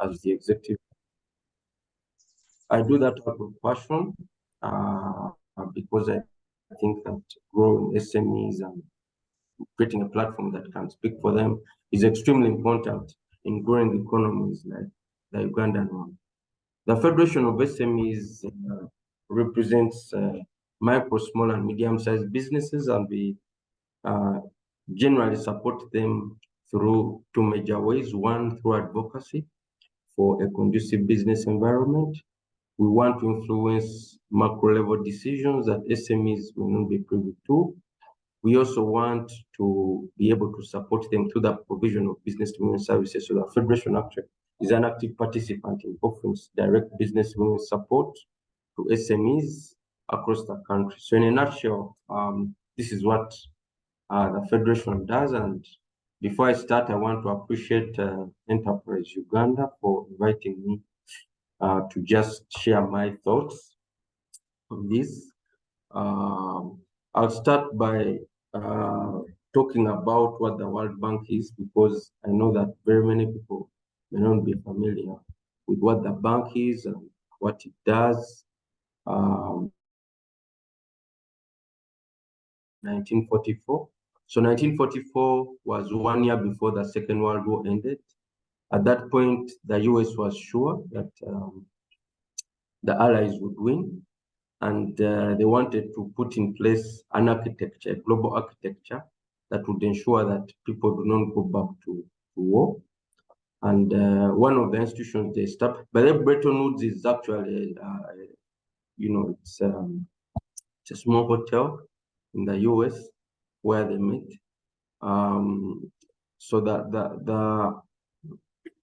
as the executive. I do that out of passion because I think that growing SMEs and creating a platform that can speak for them is extremely important in growing economies like the Ugandan one. The Federation of SMEs represents micro, small, and medium-sized businesses, and we generally support them through two major ways. One, through advocacy for a conducive business environment. We want to influence macro-level decisions that SMEs will not be privy to. We also want to be able to support them through the provision of business-to-women services. So the Federation actually is an active participant in offering direct business-to-women support to SMEs across the country. So in a nutshell, this is what the Federation does. And before I start, I want to appreciate Enterprise Uganda for inviting me to just share my thoughts on this. I'll start by talking about what the World Bank is, because I know that very many people may not be familiar with what the bank is and what it does. 1944. So 1944 was 1 year before the Second World War ended. At that point, the US was sure that the Allies would win, and they wanted to put in place an architecture, a global architecture that would ensure that people do not go back to war. And one of the institutions they established, but Bretton Woods is actually, it's a small hotel in the US where they met. So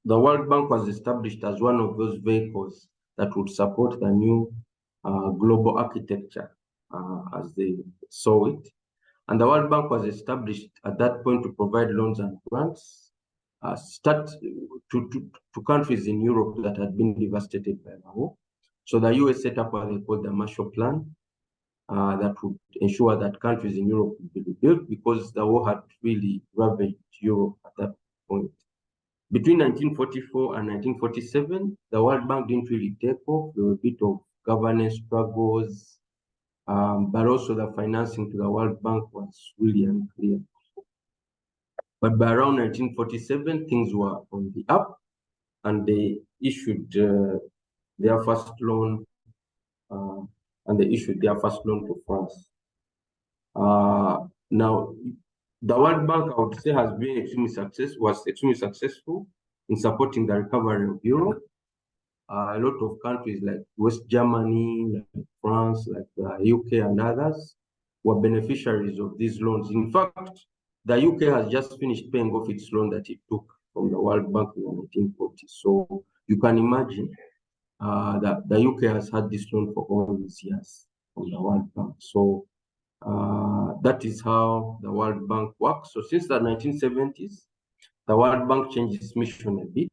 the World Bank was established as one of those vehicles that would support the new global architecture as they saw it. And the World Bank was established at that point to provide loans and grants to countries in Europe that had been devastated by the war. So the US set up what they call the Marshall Plan that would ensure that countries in Europe would be rebuilt, because the war had really ravaged Europe at that point. Between 1944 and 1947, the World Bank didn't really take off. There were a bit of governance struggles, but also the financing to the World Bank was really unclear. But by around 1947, things were on the up, and they issued their first loan, to France. Now, the World Bank, I would say, has been extremely successful in supporting the recovery of Europe. A lot of countries like West Germany, like France, like the UK and others were beneficiaries of these loans. In fact, the UK has just finished paying off its loan that it took from the World Bank in the 1940s. So you can imagine that the UK has had this loan for all these years from the World Bank. So that is how the World Bank works. So since the 1970s, the World Bank changed its mission a bit,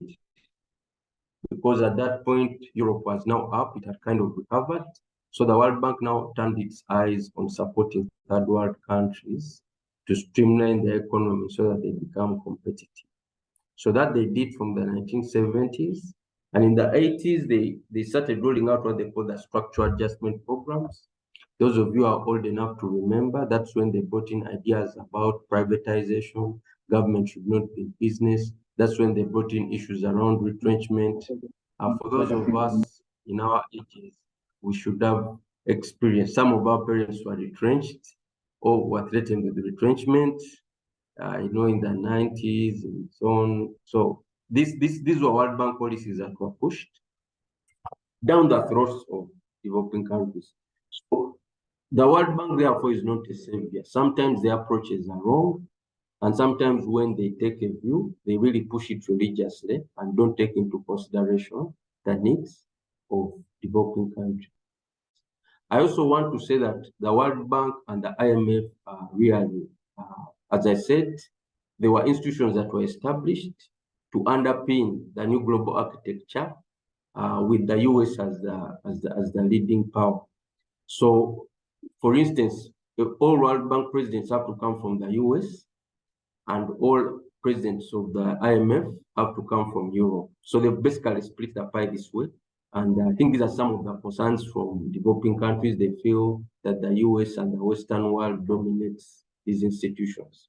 because at that point, Europe was now up, it had kind of recovered. So the World Bank now turned its eyes on supporting third world countries to streamline their economy so that they become competitive. So that they did from the 1970s. And in the 80s, they started rolling out what they call the structural adjustment programs. Those of you are old enough to remember, that's when they brought in ideas about privatization, government should not be in business. That's when they brought in issues around retrenchment. For those of us in our ages, we should have experienced, some of our parents were retrenched or were threatened with retrenchment, in the 90s and so on. So these were World Bank policies that were pushed down the throats of developing countries. So the World Bank, therefore, is not a savior. Sometimes their approaches are wrong, and sometimes when they take a view, they really push it religiously and don't take into consideration the needs of developing countries. I also want to say that the World Bank and the IMF are really, as I said, they were institutions that were established to underpin the new global architecture with the US as the leading power. So, for instance, all World Bank presidents have to come from the US, and all presidents of the IMF have to come from Europe. So they basically split the pie this way. And I think these are some of the concerns from developing countries. They feel that the US and the Western world dominates these institutions.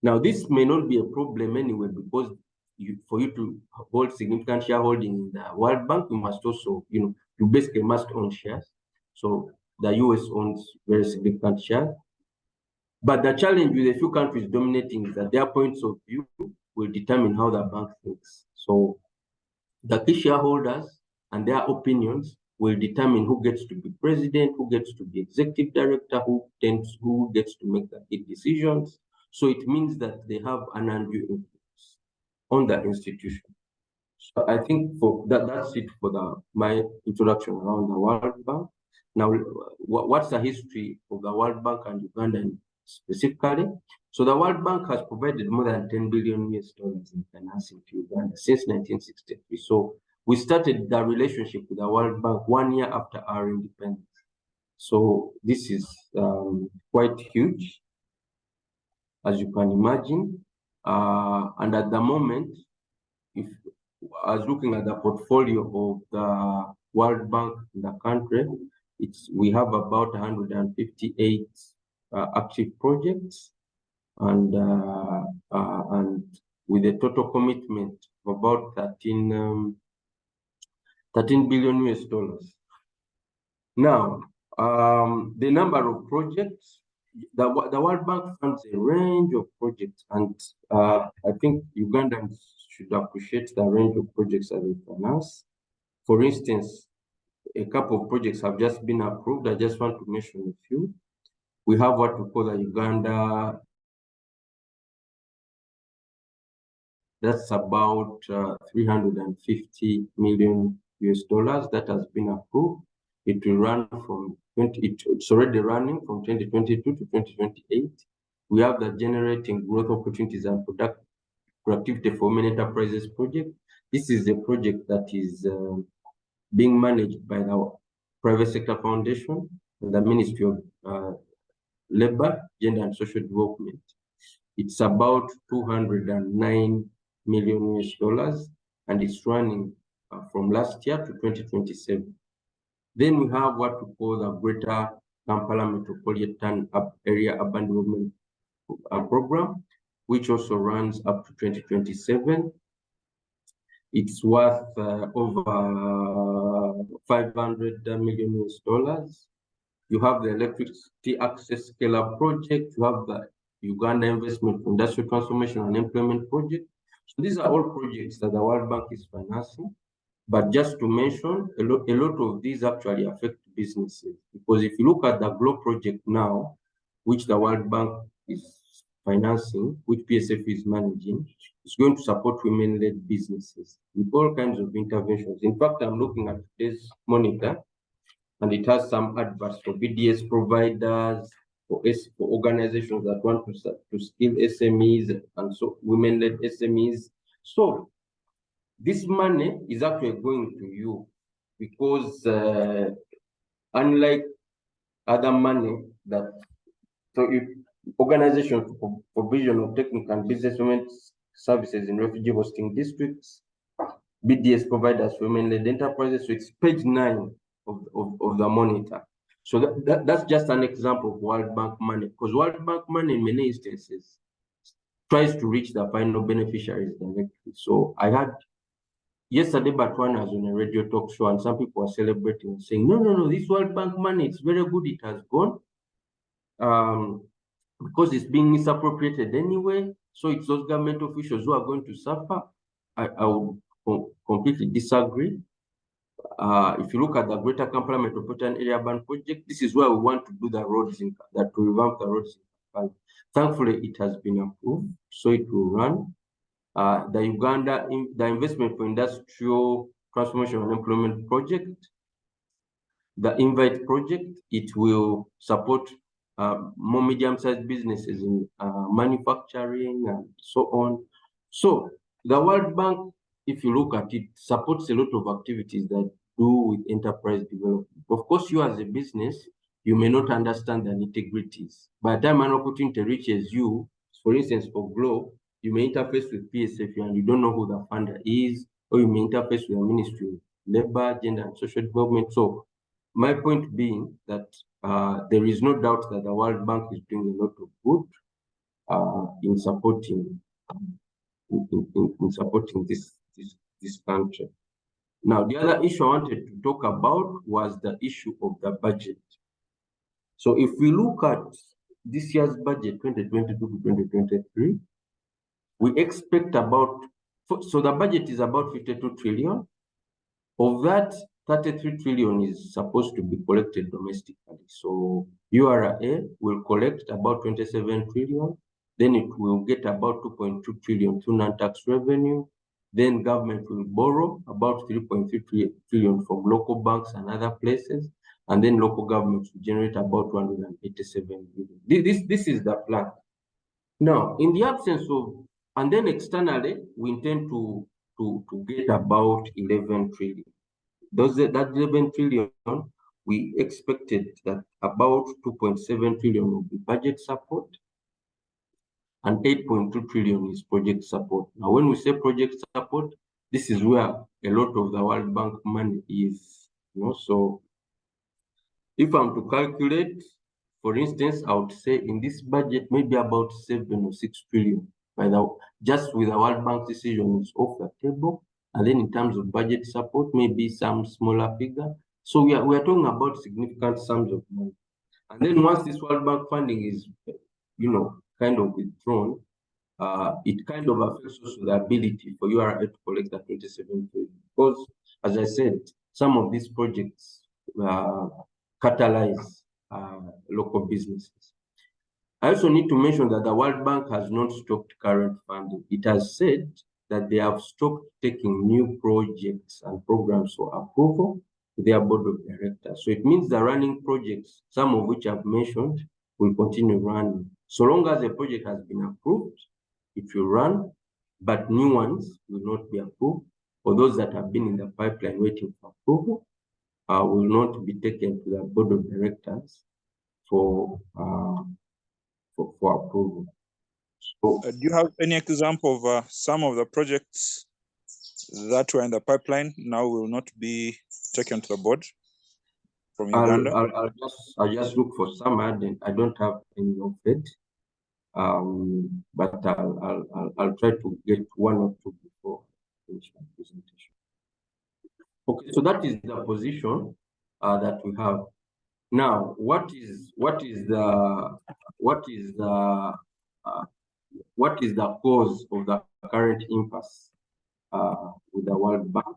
Now, this may not be a problem anyway, because for you to hold significant shareholding in the World Bank, you must also, you basically must own shares. So the US owns very significant shares. But the challenge with a few countries dominating is that their points of view will determine how the bank thinks. So the key shareholders and their opinions will determine who gets to be president, who gets to be executive director, who gets to make the key decisions. So it means that they have an undue influence on the institution. So I think that's it for my introduction around the World Bank. Now, what's the history of the World Bank and Uganda specifically? So the World Bank has provided more than 10 billion US dollars in financing to Uganda since 1963. So we started the relationship with the World Bank 1 year after our independence. So this is quite huge, as you can imagine. And at the moment, if I was looking at the portfolio of the World Bank in the country, we have about 158 active projects, and with a total commitment of about 13 billion US dollars. Now, the number of projects, the World Bank funds a range of projects, and I think Ugandans should appreciate the range of projects that they finance. For instance, a couple of projects have just been approved. I just want to mention a few. We have what we call the Uganda. That's about 350 million US dollars that has been approved. It will run from it's already running from 2022 to 2028. We have the Generating Growth Opportunities and Productivity for Women Enterprises project. This is a project that is being managed by the Private Sector Foundation and the Ministry of Labor, Gender and Social Development. It's about 209 million US dollars, and it's running from last year to 2027. Then we have what we call the Greater Kampala Metropolitan Area Urban Development Program, which also runs up to 2027. It's worth over 500 million US dollars. You have the Electricity Access Scale-Up Project. You have the Uganda Investment for Industrial Transformation and Employment Project. So these are all projects that the World Bank is financing. But just to mention, a lot of these actually affect businesses, because if you look at the GLOW project now, which the World Bank is financing, which PSF is managing, it's going to support women-led businesses with all kinds of interventions. In fact, I'm looking at today's monitor, and it has some adverts for BDS providers, for organizations that want to skill SMEs, and so women-led SMEs. So this money is actually going to you, because unlike other money if organizations for provision of technical and business women services in refugee hosting districts, BDS providers for women-led enterprises. So it's page 9 of the monitor. So that's just an example of World Bank money, because World Bank money in many instances tries to reach the final beneficiaries directly. So I had yesterday, Batwana was on a radio talk show, and some people are celebrating and saying, no, this World Bank money, it's very good, it has gone. Because it's being misappropriated anyway. So it's those government officials who are going to suffer. I would completely disagree. If you look at the Greater Kampala Metropolitan Area Urban Project, this is where we want to do the roads to revamp the roads in Kampala. Thankfully, it has been approved, so it will run. The Investment for Industrial Transformation and Employment Project, the Invite project, it will support more medium-sized businesses in manufacturing and so on. So the World Bank, if you look at it, supports a lot of activities that do with enterprise development. Of course, you as a business, you may not understand the nitty-gritties. By the time an opportunity reaches you, for instance, for GLOW, you may interface with PSF and you don't know who the funder is, or you may interface with the Ministry of Labor, Gender and Social Development. So my point being that there is no doubt that the World Bank is doing a lot of good in supporting this country. Now, the other issue I wanted to talk about was the issue of the budget. So if we look at this year's budget, 2022 to 2023, we expect about, so the budget is about 52 trillion. Of that, 33 trillion is supposed to be collected domestically. So URA will collect about 27 trillion. Then it will get about 2.2 trillion through non-tax revenue. Then government will borrow about 3.3 trillion from local banks and other places. And then local governments will generate about 187 billion. This is the plan. Now, in the absence of, and then externally, we intend to get about 11 trillion. That 11 trillion, we expected that about 2.7 trillion will be budget support and 8.2 trillion is project support. Now, when we say project support, this is where a lot of the World Bank money is. So if I'm to calculate, for instance, I would say in this budget, maybe about 7 or 6 trillion. Just with the World Bank decision is off the table. And then in terms of budget support, maybe some smaller figure. So we are talking about significant sums of money. And then once this World Bank funding is, kind of withdrawn, it kind of affects also the ability for URA to collect that 27 trillion. Because, as I said, some of these projects catalyze local businesses. I also need to mention that the World Bank has not stopped current funding. It has said that they have stopped taking new projects and programs for approval to their board of directors. So it means the running projects, some of which I've mentioned, will continue running. So long as a project has been approved, it will run, but new ones will not be approved, or those that have been in the pipeline waiting for approval will not be taken to the board of directors for approval. So, do you have any example of some of the projects that were in the pipeline now will not be taken to the board from Uganda? I'll just look for some. I don't have any of it, but I'll try to get one or two before finish my presentation. Okay, so that is the position that we have. Now, what is the cause of the current impasse with the World Bank?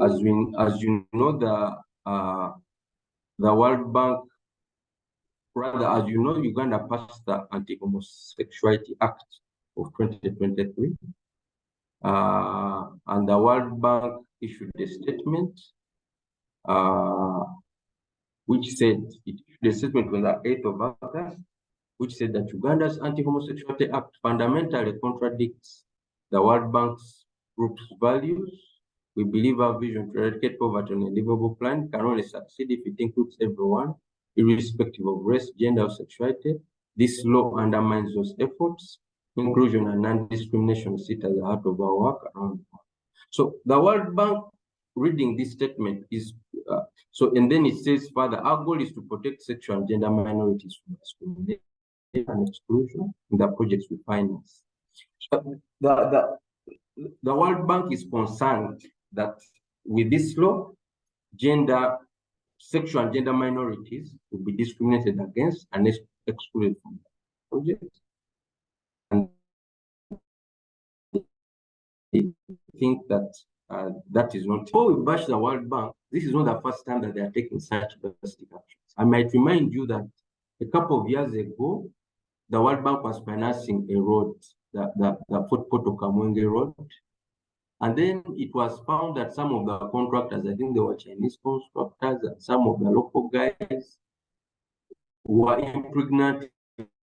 As you know, the World Bank, rather, as you know, Uganda passed the Anti-Homosexuality Act of 2023, and the World Bank issued a statement which said, the statement was the 8th of August, which said that Uganda's Anti-Homosexuality Act fundamentally contradicts the World Bank's group's values. We believe our vision to eradicate poverty on a livable planet can only succeed if it includes everyone, irrespective of race, gender, or sexuality. This law undermines those efforts. Inclusion and non-discrimination sit at the heart of our work around the world. So the World Bank, reading this statement, is and then it says further, our goal is to protect sexual and gender minorities from discrimination and exclusion in the projects we finance. The World Bank is concerned that with this law, sexual and gender minorities will be discriminated against and excluded from the project. And they think that that is not. Before we bash the World Bank, this is not the first time that they are taking such drastic actions. I might remind you that a couple of years ago, the World Bank was financing a road, the Fort Poto Kamwenge Road. And then it was found that some of the contractors, I think they were Chinese contractors, and some of the local guys were impregnating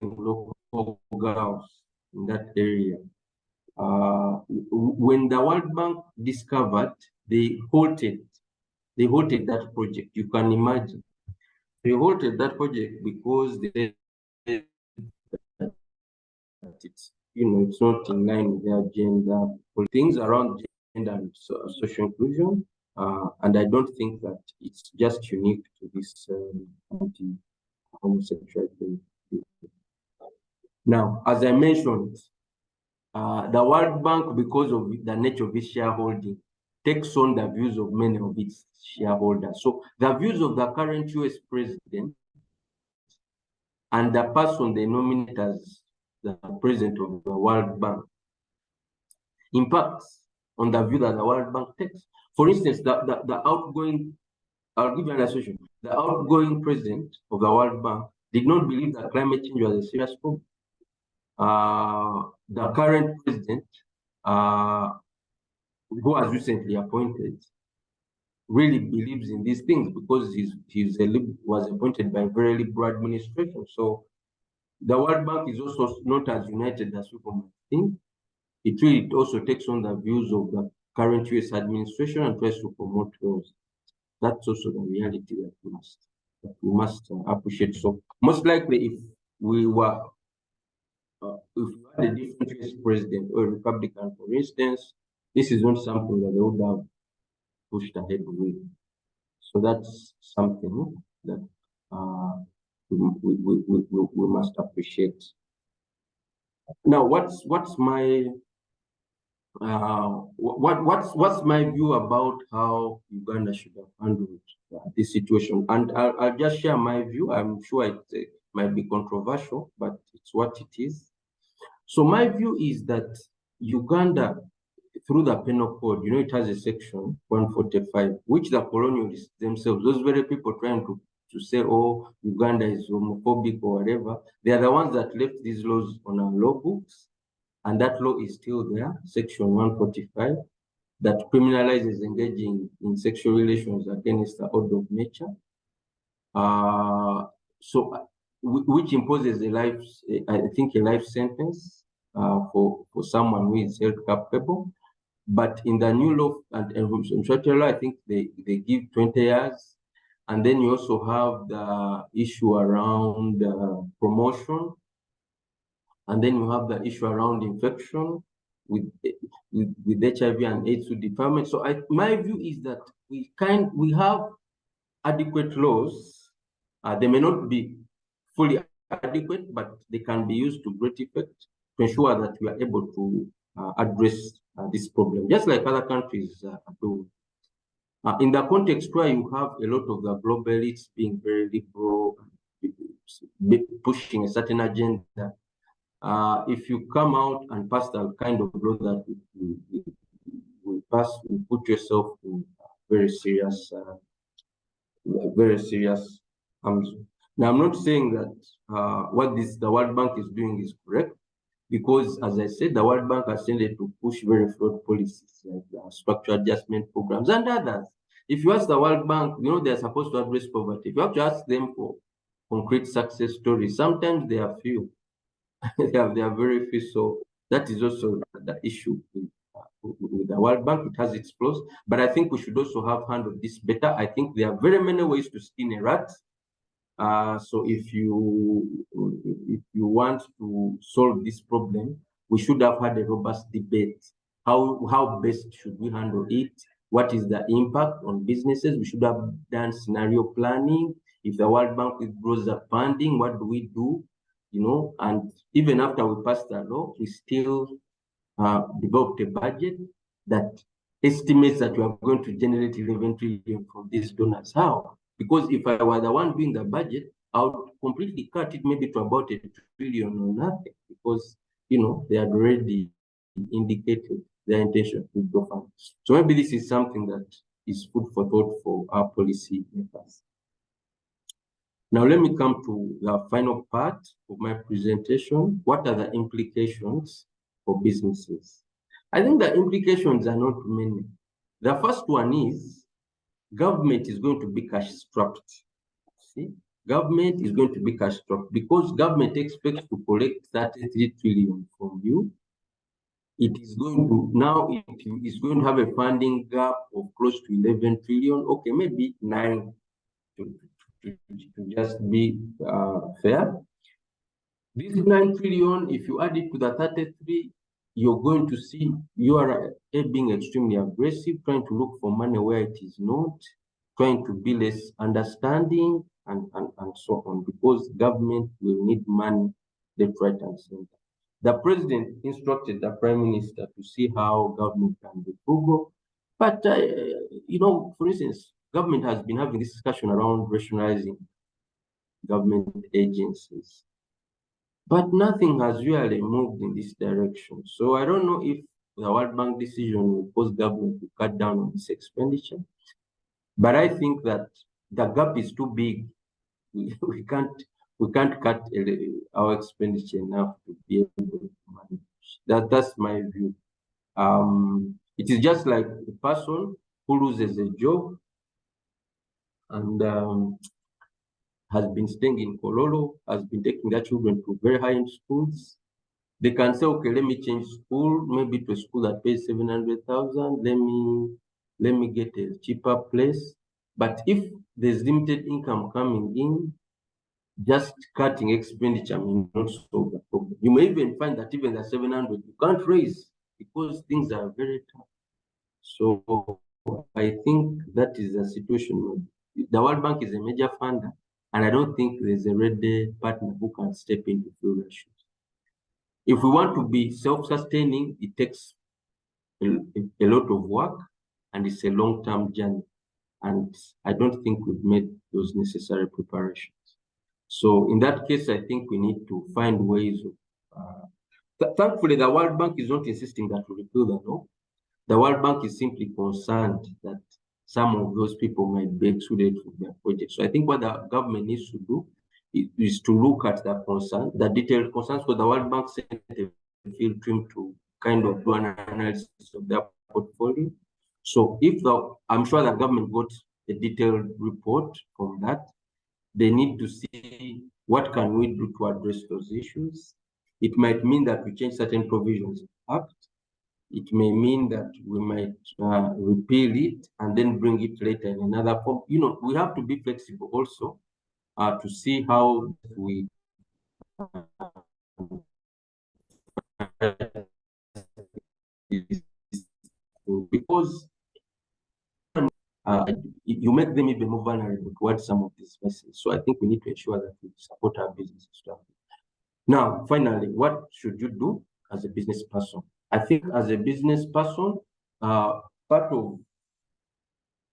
local girls in that area. When the World Bank discovered, they halted that project. You can imagine. They halted that project because they it's not in line with their agenda. Things around gender and social inclusion, and I don't think that it's just unique to this anti-homosexuality. Now, as I mentioned, the World Bank, because of the nature of its shareholding, takes on the views of many of its shareholders. So the views of the current US president and the person they nominate as the president of the World Bank impacts on the view that the World Bank takes. For instance, the outgoing, I'll give you an illustration. The outgoing president of the World Bank did not believe that climate change was a serious problem. The current president, who was recently appointed, really believes in these things because was appointed by a very liberal administration. So the World Bank is also not as united as people might think. It also takes on the views of the current US administration and tries to promote those. That's also the reality that we must appreciate. So most likely, if we had a different US president or a Republican, for instance, this is not something that they would have pushed ahead with. So that's something that we must appreciate. Now, what's my view about how Uganda should have handled this situation? And I'll just share my view. I'm sure it might be controversial, but it's what it is. So my view is that Uganda, through the penal code, it has a section 145, which the colonialists themselves, those very people trying to say, oh, Uganda is homophobic or whatever, they are the ones that left these laws on our law books. And that law is still there, section 145, that criminalizes engaging in sexual relations against the order of nature. Which imposes a life sentence for someone who is held culpable. But in the new law and law, I think they give 20 years. And then you also have the issue around promotion. And then you have the issue around infection with HIV and AIDS department. So my view is that we have adequate laws. They may not be fully adequate, but they can be used to great effect to ensure that we are able to address this problem, just like other countries do. In the context where you have a lot of the global elites being very liberal, pushing a certain agenda, if you come out and pass the kind of law that we pass, you put yourself in very serious harms. Now, I'm not saying that what the World Bank is doing is correct, because, as I said, the World Bank has tended to push very flawed policies like structural adjustment programs and others. If you ask the World Bank, they're supposed to address poverty. If you have to ask them for concrete success stories, sometimes they are few. they are very few. So that is also the issue with the World Bank. It has its flaws, but I think we should also have handled this better. I think there are very many ways to skin a rat. So if you want to solve this problem, we should have had a robust debate. How best should we handle it? What is the impact on businesses? We should have done scenario planning. If the World Bank withdraws the funding, what do we do? And even after we pass the law, we still developed a budget that estimates that we are going to generate 11 trillion from these donors. How? Because if I were the one doing the budget, I would completely cut it maybe to about 1 trillion or nothing, because they had already indicated their intention to go funds. So maybe this is something that is food for thought for our policy makers. Now let me come to the final part of my presentation. What are the implications for businesses? I think the implications are not many. The first one is government is going to be cash strapped. See, government is going to be cash strapped because government expects to collect 33 trillion from you. It is going to have a funding gap of close to 11 trillion. Okay, maybe 9 to just be fair. This 9 trillion, if you add it to the 33, you're going to see URA being extremely aggressive, trying to look for money where it is not, trying to be less understanding, and so on, because government will need money left, right, and center. The president instructed the prime minister to see how government can be frugal. But, for instance, government has been having this discussion around rationalizing government agencies, but nothing has really moved in this direction. So I don't know if the World Bank decision will force government to cut down on this expenditure. But I think that the gap is too big. We can't cut our expenditure enough to be able to manage. That's my view. It is just like a person who loses a job and has been staying in Kololo, has been taking their children to very high-end schools. They can say, okay, let me change school, maybe to a school that pays 700,000. Let me get a cheaper place. But if there's limited income coming in, just cutting expenditure may not solve the problem. You may even find that even the 700 you can't raise because things are very tough. So I think that is the situation. The World Bank is a major funder, and I don't think there's a ready partner who can step in to fill their shoes. If we want to be self-sustaining, it takes a lot of work, and it's a long-term journey. And I don't think we've made those necessary preparations. So in that case, I think we need to find ways of. Thankfully, the World Bank is not insisting that we repeal the law. The World Bank is simply concerned that some of those people might be excluded from their projects. So I think what the government needs to do is to look at the concern, the detailed concerns, because the World Bank sent a field team to kind of do an analysis of their portfolio. So I'm sure the government got a detailed report from that. They need to see what can we do to address those issues. It might mean that we change certain provisions of the Act. It may mean that we might repeal it and then bring it later in another form. We have to be flexible also to see how we because you make them even more vulnerable towards some of these vessels. So I think we need to ensure that we support our businesses. Now, finally, what should you do as a business person? I think as a business person, part of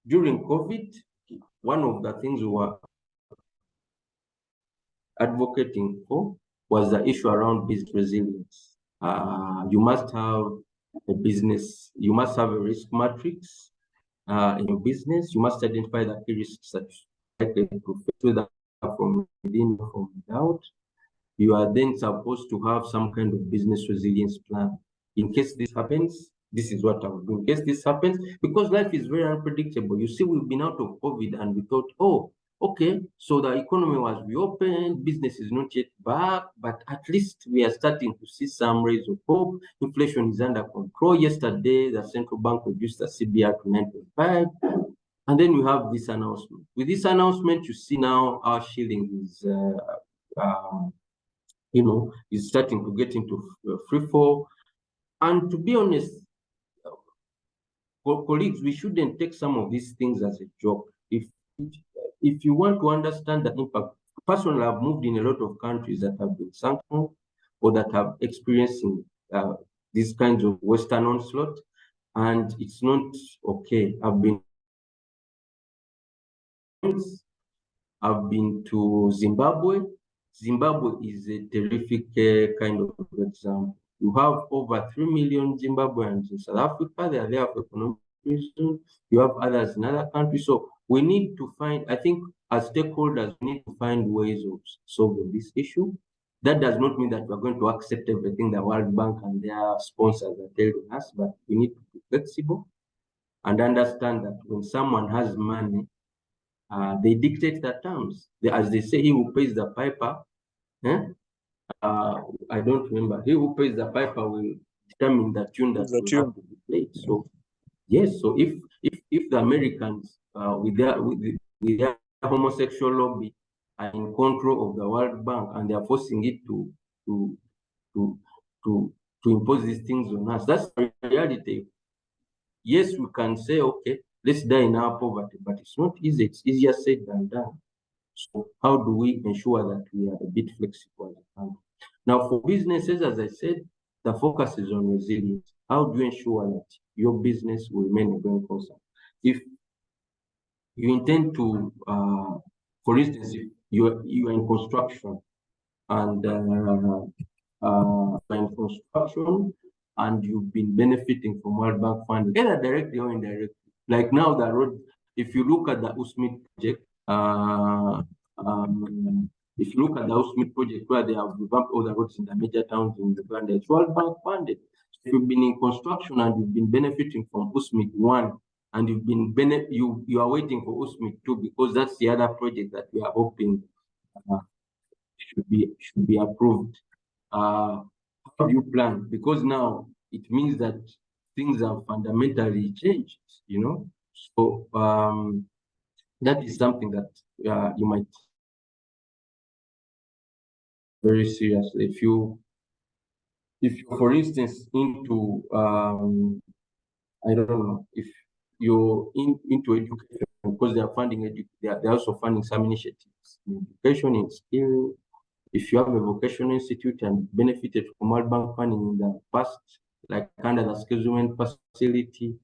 during COVID, one of the things we were advocating for was the issue around business resilience. You must have you must have a risk matrix in your business. You must identify the key risks that you're likely to face, whether from within or from without. You are then supposed to have some kind of business resilience plan. In case this happens, this is what I will do. In case this happens, because life is very unpredictable. You see, we've been out of COVID and we thought, oh, okay, so the economy was reopened, business is not yet back, but at least we are starting to see some rays of hope. Inflation is under control. Yesterday, the central bank reduced the CBR to 9.5. And then we have this announcement. With this announcement, you see now our shilling is is starting to get into free fall. And to be honest, colleagues, we shouldn't take some of these things as a joke. If you want to understand the impact, personally, I've moved in a lot of countries that have been sanctioned or that have experiencing these kinds of Western onslaught, and it's not okay. I've been to Zimbabwe. Zimbabwe is a terrific kind of example. You have over 3 million Zimbabweans in South Africa. They are there for economic reasons. You have others in other countries. So we need to find, I think, as stakeholders, we need to find ways of solving this issue. That does not mean that we're going to accept everything the World Bank and their sponsors are telling us, but we need to be flexible and understand that when someone has money, they dictate the terms. As they say, he who pays the piper, I don't remember. He who pays the piper will determine the tune that will have to be played. So yes, so if the Americans with their homosexual lobby are in control of the World Bank and they are forcing it to to to to to impose these things on us. That's the reality. Yes, we can say, okay, let's die in our poverty, but it's not easy. It's easier said than done. So how do we ensure that we are a bit flexible as a country? Now, for businesses, as I said, the focus is on resilience. How do you ensure that your business will remain a going concern? If you intend to, for instance, if you are in construction and in construction and you've been benefiting from World Bank funding, either directly or indirectly. Like now, the road, if you look at the USMID project, if you look at the USMID project where they have revamped all the roads in the major towns in Uganda, it's World Bank funded. So if you've been in construction and you've been benefiting from USMID 1, and you are waiting for USMID 2 because that's the other project that we are hoping should be approved. How do you plan? Because now it means that things have fundamentally changed, you know. So that is something that you might very seriously. If you, for instance, into I don't know, if you're into education, because they are funding they're also funding some initiatives in education, in skill. If you have a vocational institute and benefited from World Bank funding in the past, like under the skills women facility,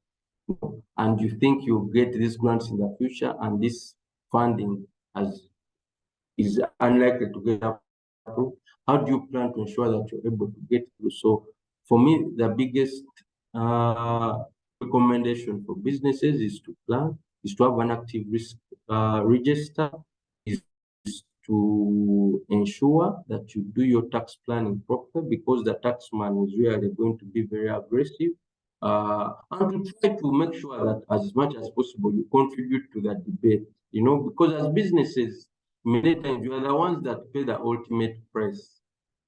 and you think you'll get these grants in the future, and this funding is unlikely to get approved, how do you plan to ensure that you're able to get through? So for me, the biggest recommendation for businesses is to plan, is to have an active risk register, is to ensure that you do your tax planning properly, because the taxman is really going to be very aggressive, and to try to make sure that as much as possible you contribute to that debate, you know, because as businesses, many times you are the ones that pay the ultimate price.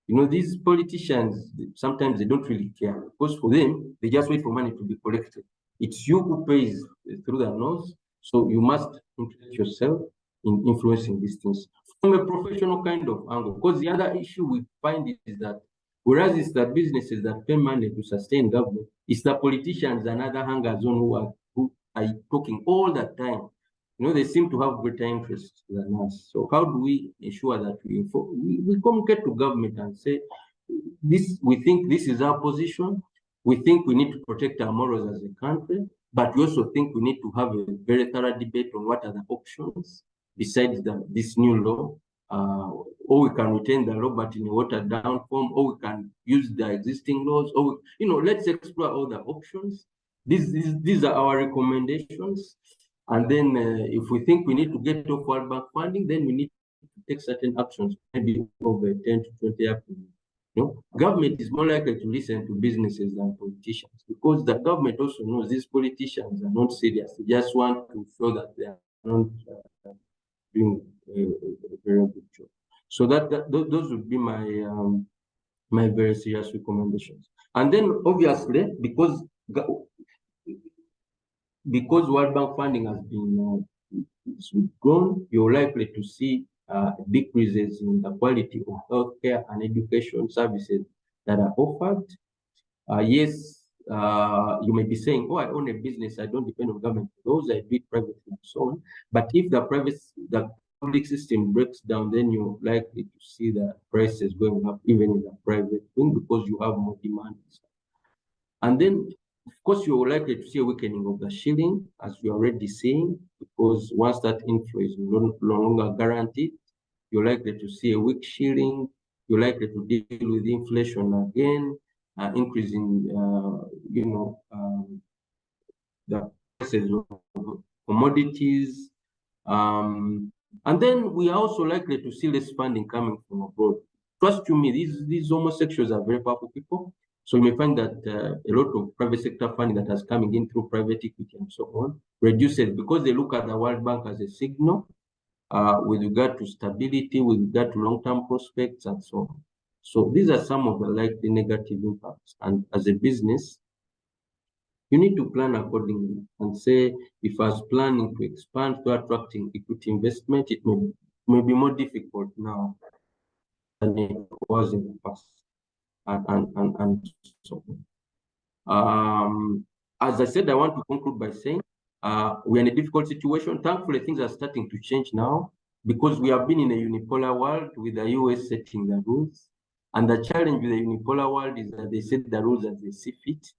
You know, these politicians, sometimes they don't really care, because for them, they just wait for money to be collected. It's you who pays through the nose, so you must interest yourself in influencing these things from a professional kind of angle. Because the other issue we find is that, whereas it's the businesses that pay money to sustain government, it's the politicians and other hangers on who are talking all the time. You know, they seem to have greater interests than us. So how do we ensure that we communicate to government and say, this, we think this is our position. We think we need to protect our morals as a country, but we also think we need to have a very thorough debate on what are the options besides this new law. Or we can retain the law, but in a watered down form, or we can use the existing laws, or, you know, let's explore all the options. These are our recommendations. And then if we think we need to get off World Bank funding, then we need to take certain actions, maybe over 10 to 20 years. You know, government is more likely to listen to businesses than politicians, because the government also knows these politicians are not serious. They just want to show that they are not doing a very good job. So those would be my very serious recommendations. And then obviously, because World Bank funding has been withdrawn, you're likely to see decreases in the quality of healthcare and education services that are offered. Yes, you may be saying, oh, I own a business, I don't depend on government. Those I do it privately and so on. But if the public system breaks down, then you're likely to see the prices going up even in the private thing, because you have more demand. And then, of course, you're likely to see a weakening of the shilling, as you're already seeing, because once that inflow is no longer guaranteed, you're likely to see a weak shilling. You're likely to deal with inflation again, increasing, the prices of commodities. And then we are also likely to see less funding coming from abroad. Trust you me, these homosexuals are very powerful people. So you may find that a lot of private sector funding that has coming in through private equity and so on reduces, because they look at the World Bank as a signal with regard to stability, with regard to long-term prospects and so on. So these are some of the likely negative impacts. And as a business, you need to plan accordingly and say, if I was planning to expand to attracting equity investment, it may be more difficult now than it was in the past. And so as I said, I want to conclude by saying we're in a difficult situation. Thankfully, things are starting to change now because we have been in a unipolar world with the US setting the rules. And the challenge with the unipolar world is that they set the rules as they see fit.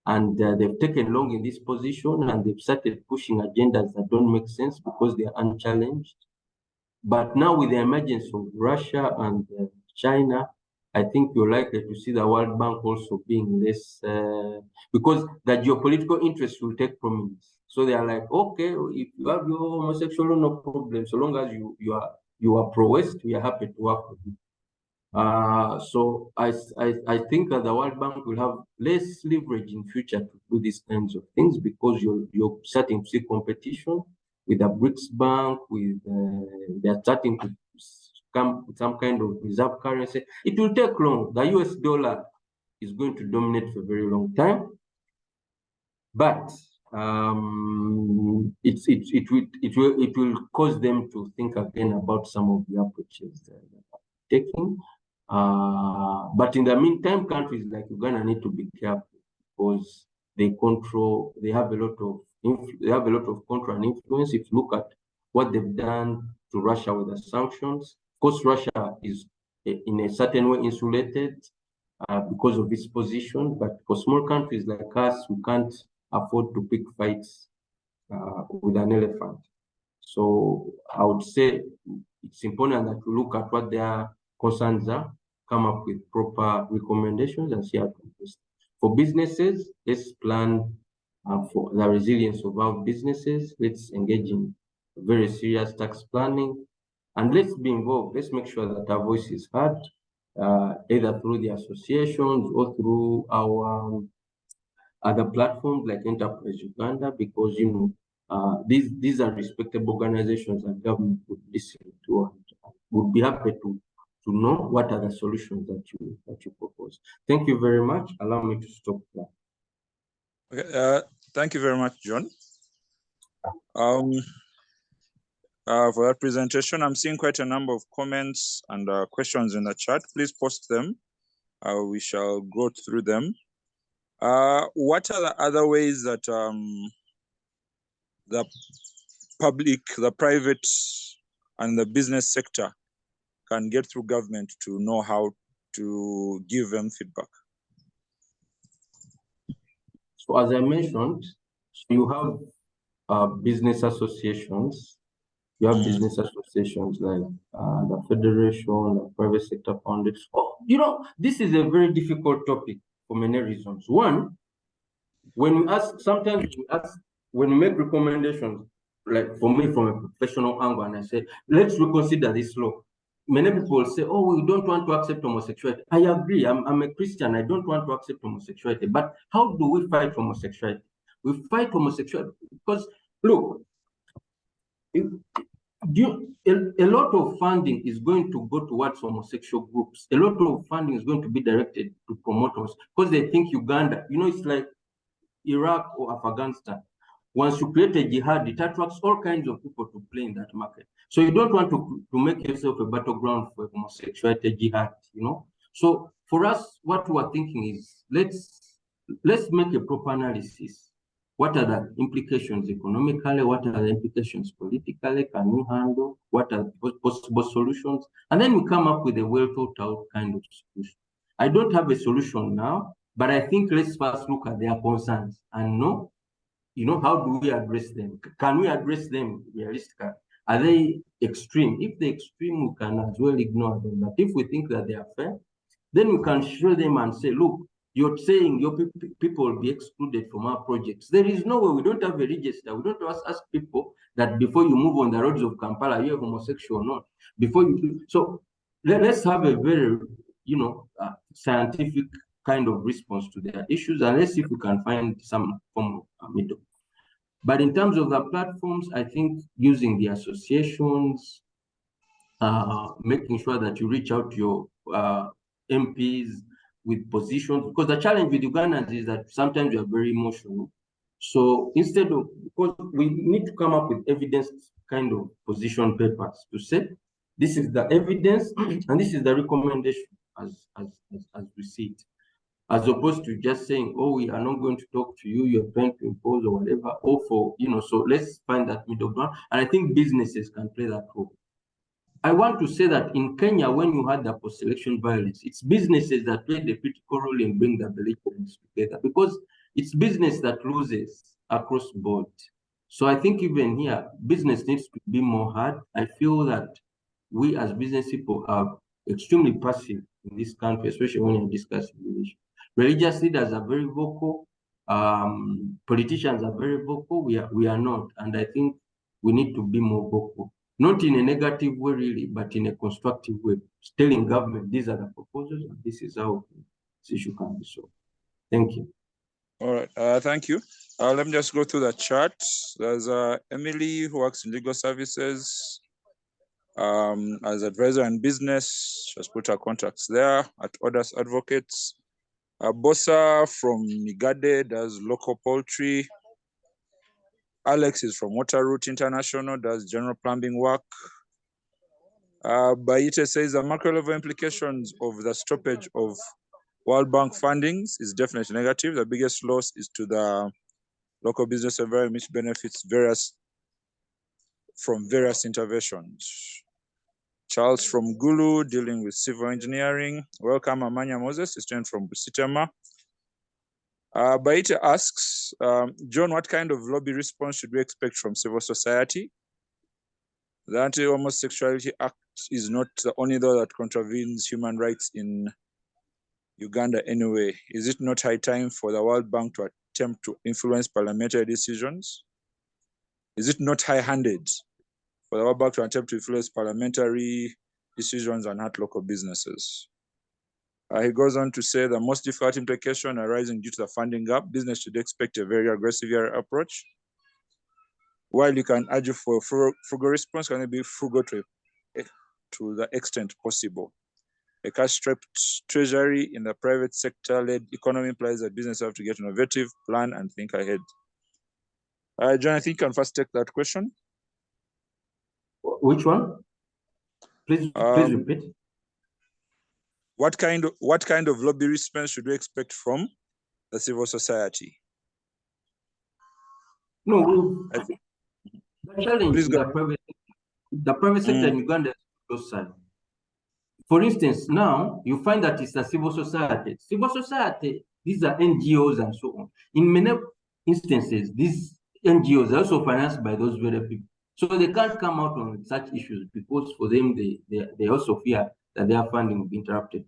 And they've taken long in this position and they've started pushing agendas that don't make sense because they are unchallenged. But now with the emergence of Russia and China, I think you're likely to see the World Bank also being less, because the geopolitical interests will take prominence. So they are like, okay, if you have your homosexual, no problem. So long as you are pro-West, we are happy to work with you. So I think that the World Bank will have less leverage in future to do these kinds of things because you're starting to see competition with the BRICS Bank, with they're starting to come with some kind of reserve currency. It will take long. The US dollar is going to dominate for a very long time, but it will cause them to think again about some of the approaches that they're taking. But in the meantime, countries like Uganda need to be careful because they have a lot of control and influence. If you look at what they've done to Russia with the sanctions, of course, Russia is in a certain way insulated because of its position. But for small countries like us, we can't afford to pick fights with an elephant. So I would say it's important that we look at what their concerns are, come up with proper recommendations and see how to invest. For businesses, let's plan for the resilience of our businesses. Let's engage in very serious tax planning and let's be involved. Let's make sure that our voice is heard, either through the associations or through our other platforms like Enterprise Uganda, because these are respectable organizations that government would listen to and would be happy to know what are the solutions that you propose. Thank you very much. Allow me to stop there. Okay, thank you very much, John. For that presentation, I'm seeing quite a number of comments and questions in the chat. Please post them. We shall go through them. What are the other ways that the public, the private, and the business sector can get through government to know how to give them feedback? So as I mentioned, you have business associations. You have business associations like the Federation, the Private Sector Foundation. This is a very difficult topic for many reasons. One, when we make recommendations, like for me from a professional angle, and I say, let's reconsider this law. Many people say, oh, we don't want to accept homosexuality. I agree. I'm a Christian. I don't want to accept homosexuality. But how do we fight homosexuality? We fight homosexuality because, look, a lot of funding is going to go towards homosexual groups. A lot of funding is going to be directed to promote because they think Uganda, it's like Iraq or Afghanistan. Once you create a jihad, it attracts all kinds of people to play in that market. So you don't want to make yourself a battleground for homosexuality jihad, So for us, what we are thinking is let's make a proper analysis. What are the implications economically? What are the implications politically? Can we handle? What are possible solutions? And then we come up with a well thought out kind of solution. I don't have a solution now, but I think let's first look at their concerns and know, how do we address them? Can we address them realistically? Are they extreme? If they're extreme, we can as well ignore them. But if we think that they are fair, then we can show them and say, look, you're saying your people will be excluded from our projects. There is no way. We don't have a register. We don't ask people that before you move on the roads of Kampala, you're homosexual or not. Before you do. So let's have a very, scientific kind of response to their issues, and let's see if we can find some form of middle. But in terms of the platforms, I think using the associations, making sure that you reach out to your MPs with positions, because the challenge with Ugandans is that sometimes you are very emotional. So instead of, because we need to come up with evidence kind of position papers to say, This is the evidence, and this is the recommendation as we see it, as opposed to just saying, oh, we are not going to talk to you, you're trying to impose or whatever, or for, so let's find that middle ground. And I think businesses can play that role. I want to say that in Kenya, when you had the post-election violence, it's businesses that played a critical role in bringing the belligerents together, because it's business that loses across board. So I think even here, business needs to be more hard. I feel that we as business people are extremely passive in this country, especially when you're discussing religion. Religious leaders are very vocal. Politicians are very vocal. We are not, and I think we need to be more vocal. Not in a negative way, really, but in a constructive way. Telling government, these are the proposals, and this is how this issue can be solved. Thank you. All right, thank you. Let me just go through the chart. There's Emily, who works in legal services as advisor in business. She has put her contacts there at Others Advocates. Bossa from Migade does local poultry. Alex is from Waterroot International, does general plumbing work. Baite says the macro level implications of the stoppage of World Bank fundings is definitely negative. The biggest loss is to the local business environment, which benefits from various interventions. Charles from Gulu, dealing with civil engineering. Welcome, Amanya Moses, a student from Busitema. Baite asks, John, what kind of lobby response should we expect from civil society? The Anti-Homosexuality Act is not the only law that contravenes human rights in Uganda anyway. Is it not high time for the World Bank to attempt to influence parliamentary decisions? Is it not high-handed for the World Bank to attempt to influence parliamentary decisions and hurt local businesses? He goes on to say the most difficult implication arising due to the funding gap, business should expect a very aggressive approach. While you can argue for frugal response, can it be frugal to the extent possible? A cash-strapped treasury in the private sector-led economy implies that business have to get innovative, plan, and think ahead. John, I think you can first take that question. Which one? Please repeat. What kind of lobby response should we expect from the civil society? No, the challenge in the private sector in Uganda is both sides. For instance, now you find that it's a civil society. Civil society, these are NGOs and so on. In many instances, these NGOs are also financed by those very people. So they can't come out on such issues because for them, they also fear that their funding will be interrupted.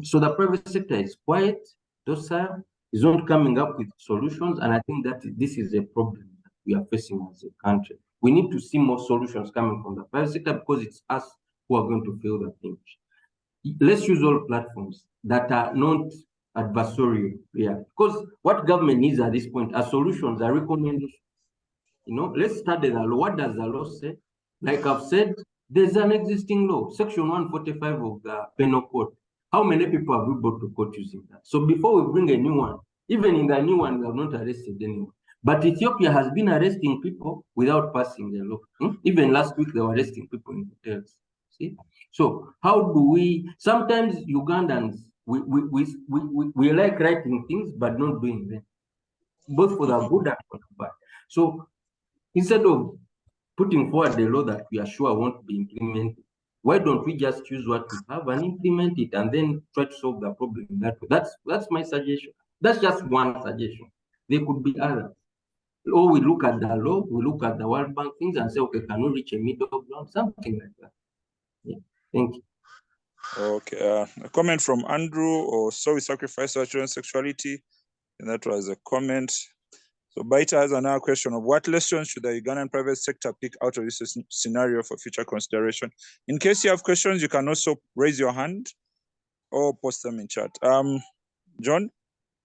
So the private sector is quiet, docile, is not coming up with solutions. And I think that this is a problem that we are facing as a country. We need to see more solutions coming from the private sector because it's us who are going to feel the pinch. Let's use all platforms that are not adversarial. Yeah, because what government needs at this point are solutions, are recommendations. Let's study the law. What does the law say? Like I've said, there's an existing law, Section 145 of the Penal Code. How many people have we brought to court using that? So before we bring a new one, even in the new one, we have not arrested anyone. But Ethiopia has been arresting people without passing the law. Even last week, they were arresting people in hotels. See? So how do we, sometimes Ugandans, we like writing things, but not doing them, both for the good and for the bad. So instead of putting forward the law that we are sure won't be implemented, why don't we just choose what we have and implement it and then try to solve the problem that way? That's my suggestion. That's just one suggestion. There could be others. Or we look at the law, we look at the World Bank things and say, okay, can we reach a middle ground? Something like that. Yeah. Thank you. Okay. A comment from Andrew, or so we sacrifice our children's sexuality. And that was a comment. So Baita has another question of what lessons should the Ugandan private sector pick out of this scenario for future consideration? In case you have questions, you can also raise your hand or post them in chat. John,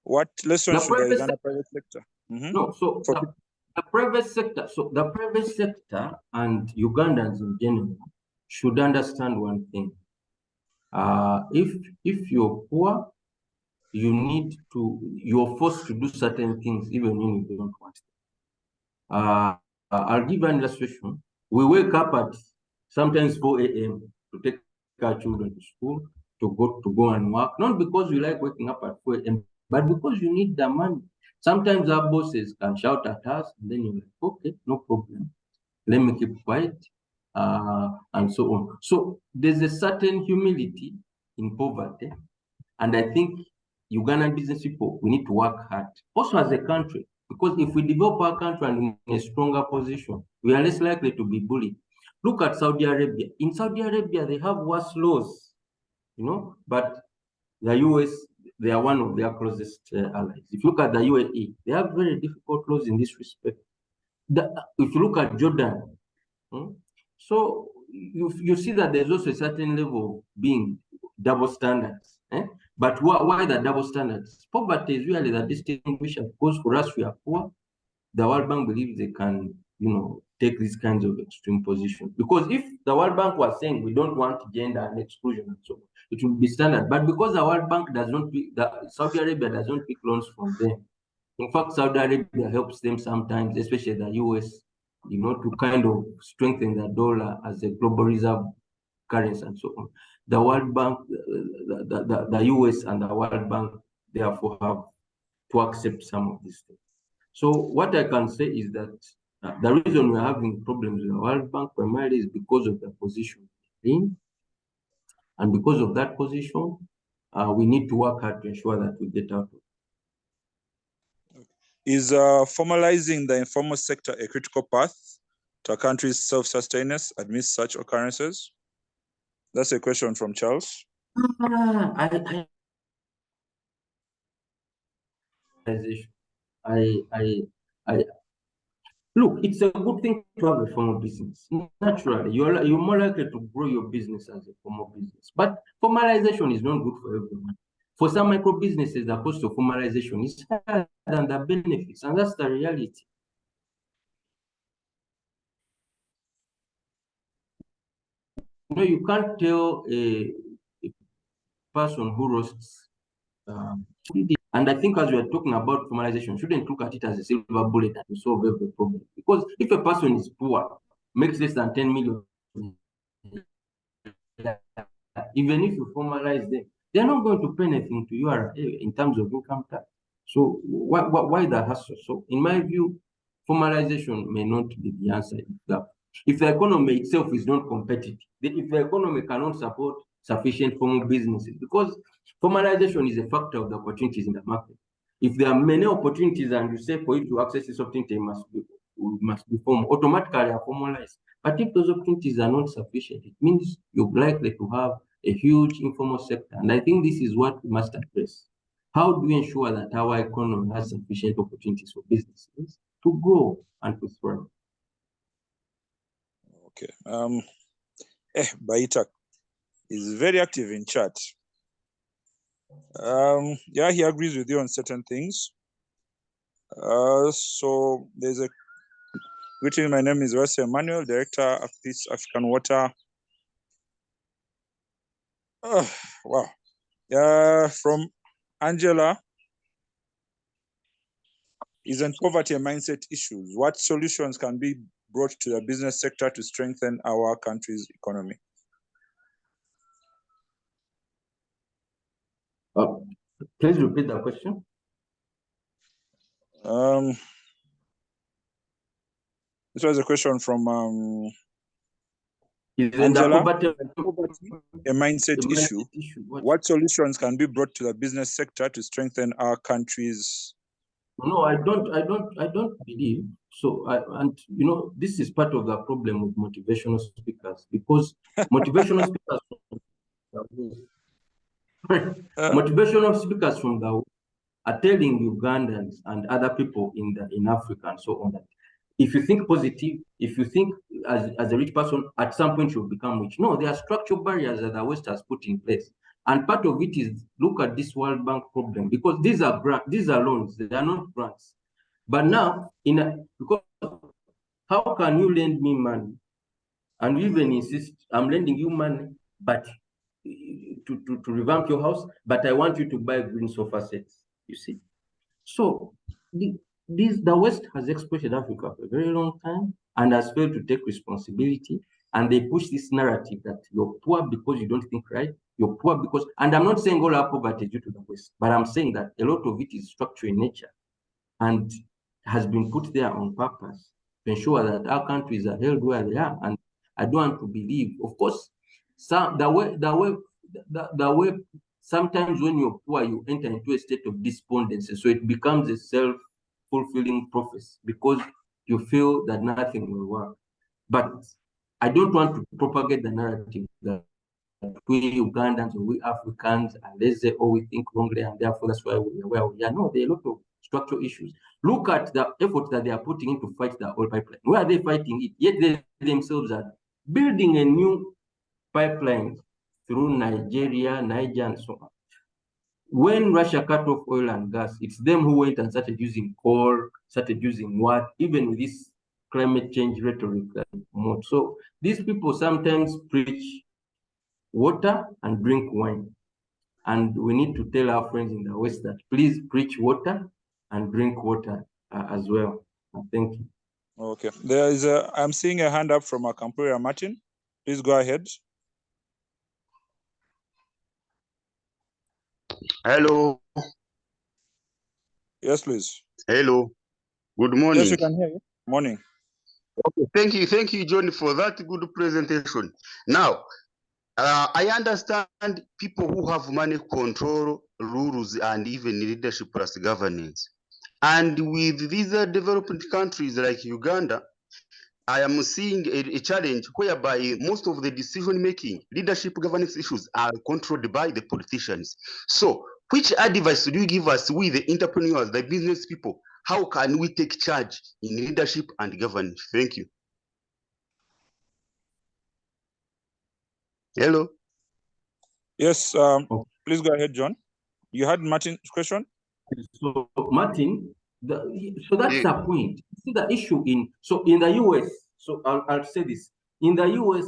what lessons should the Ugandan private sector? No, so the private sector, and Ugandans in general should understand one thing. If you're poor, you're forced to do certain things even when you don't want to. I'll give an illustration. We wake up at sometimes 4 a.m. to take our children to school, to go and work, not because we like waking up at 4 a.m., but because you need the money. Sometimes our bosses can shout at us, and then you're like, okay, no problem. Let me keep quiet, and so on. So there's a certain humility in poverty, and I think Ugandan business people, we need to work hard. Also as a country, because if we develop our country and in a stronger position, we are less likely to be bullied. Look at Saudi Arabia. In Saudi Arabia, they have worse laws, but the US, they are one of their closest allies. If you look at the UAE, they have very difficult laws in this respect. If you look at Jordan, so you see that there's also a certain level of being double standards. But why the double standards? Poverty is really the distinguisher, because for us we are poor. The World Bank believes they can, take these kinds of extreme positions. Because if the World Bank was saying we don't want gender and exclusion and so on, it would be standard. But because the World Bank does not pick, Saudi Arabia does not pick loans from them. In fact, Saudi Arabia helps them sometimes, especially the US, to kind of strengthen the dollar as a global reserve currency and so on. The World Bank, the US and the World Bank, therefore, have to accept some of these things. So what I can say is that the reason we're having problems with the World Bank primarily is because of the position in, and because of that position, we need to work hard to ensure that we get out of it. Is formalizing the informal sector a critical path to a country's self-sustenance amidst such occurrences? That's a question from Charles. Look, it's a good thing to have a formal business. Naturally, you're more likely to grow your business as a formal business. But formalization is not good for everyone. For some micro businesses, the cost of formalization is higher than the benefits, and that's the reality. You can't tell a person who roasts, and I think as we are talking about formalization, shouldn't look at it as a silver bullet to solve every problem. Because if a person is poor, makes less than 10 million, even if you formalize them, they're not going to pay anything to you in terms of income tax. So why the hassle? So in my view, formalization may not be the answer. If the economy itself is not competitive, if the economy cannot support sufficient formal businesses, because formalization is a factor of the opportunities in the market. If there are many opportunities and you say for you to access this opportunity must be formal, automatically are formalized. But if those opportunities are not sufficient, it means you're likely to have a huge informal sector. And I think this is what we must address. How do we ensure that our economy has sufficient opportunities for businesses to grow and to thrive? Okay. Baitak is very active in chat. Yeah, he agrees with you on certain things. So there's a greeting. My name is Rossi Emmanuel, Director of Peace African Water. Oh, wow. From Angela, isn't poverty a mindset issue? What solutions can be brought to the business sector to strengthen our country's economy? Please repeat the question. This was a question from Angela. Poverty a mindset issue? What solutions can be brought to the business sector to strengthen our country's? No, I don't believe so. This is part of the problem with motivational speakers, because motivational speakers from the are telling Ugandans and other people in Africa and so on that if you think positive, if you think as a rich person, at some point you'll become rich. No, there are structural barriers that the West has put in place. And part of it is look at this World Bank problem, because these are loans, they are not grants. But now, because how can you lend me money and you even insist I'm lending you money, but to revamp your house, but I want you to buy green sofa sets, you see? So the West has exploited Africa for a very long time and has failed to take responsibility And they push this narrative that you're poor because you don't think right. You're poor because, and I'm not saying all our poverty is due to the West, but I'm saying that a lot of it is structural in nature and has been put there on purpose to ensure that our countries are held where they are. And I don't want to believe, of course, the way sometimes when you're poor, you enter into a state of despondency. So it becomes a self-fulfilling prophecy because you feel that nothing will work. But I don't want to propagate the narrative that we Ugandans or we Africans and let's say, oh, we think wrongly and therefore that's why we are where we are. No, there are a lot of structural issues. Look at the effort that they are putting in to fight the oil pipeline. Where are they fighting it? Yet they themselves are building a new pipeline through Nigeria, Niger, and so on. When Russia cut off oil and gas, it's them who went and started using coal, started using what, even with this climate change rhetoric. So these people sometimes preach water and drink wine. And we need to tell our friends in the West that please preach water and drink water as well. Thank you. Okay. I'm seeing a hand up from Akampuria Martin. Please go ahead. Hello. Yes, please. Hello. Good morning. Yes, you can hear you. Morning. Okay. Thank you, John, for that good presentation. Now, I understand people who have money control rules and even leadership plus governance. And with these developing countries like Uganda, I am seeing a challenge whereby most of the decision-making, leadership governance issues are controlled by the politicians. So, which advice do you give us, we the entrepreneurs, the business people? How can we take charge in leadership and governance? Thank you. Hello. Yes, please go ahead, John. You had Martin's question? So, Martin, so that's the point. See the issue in the US, so I'll say this. In the US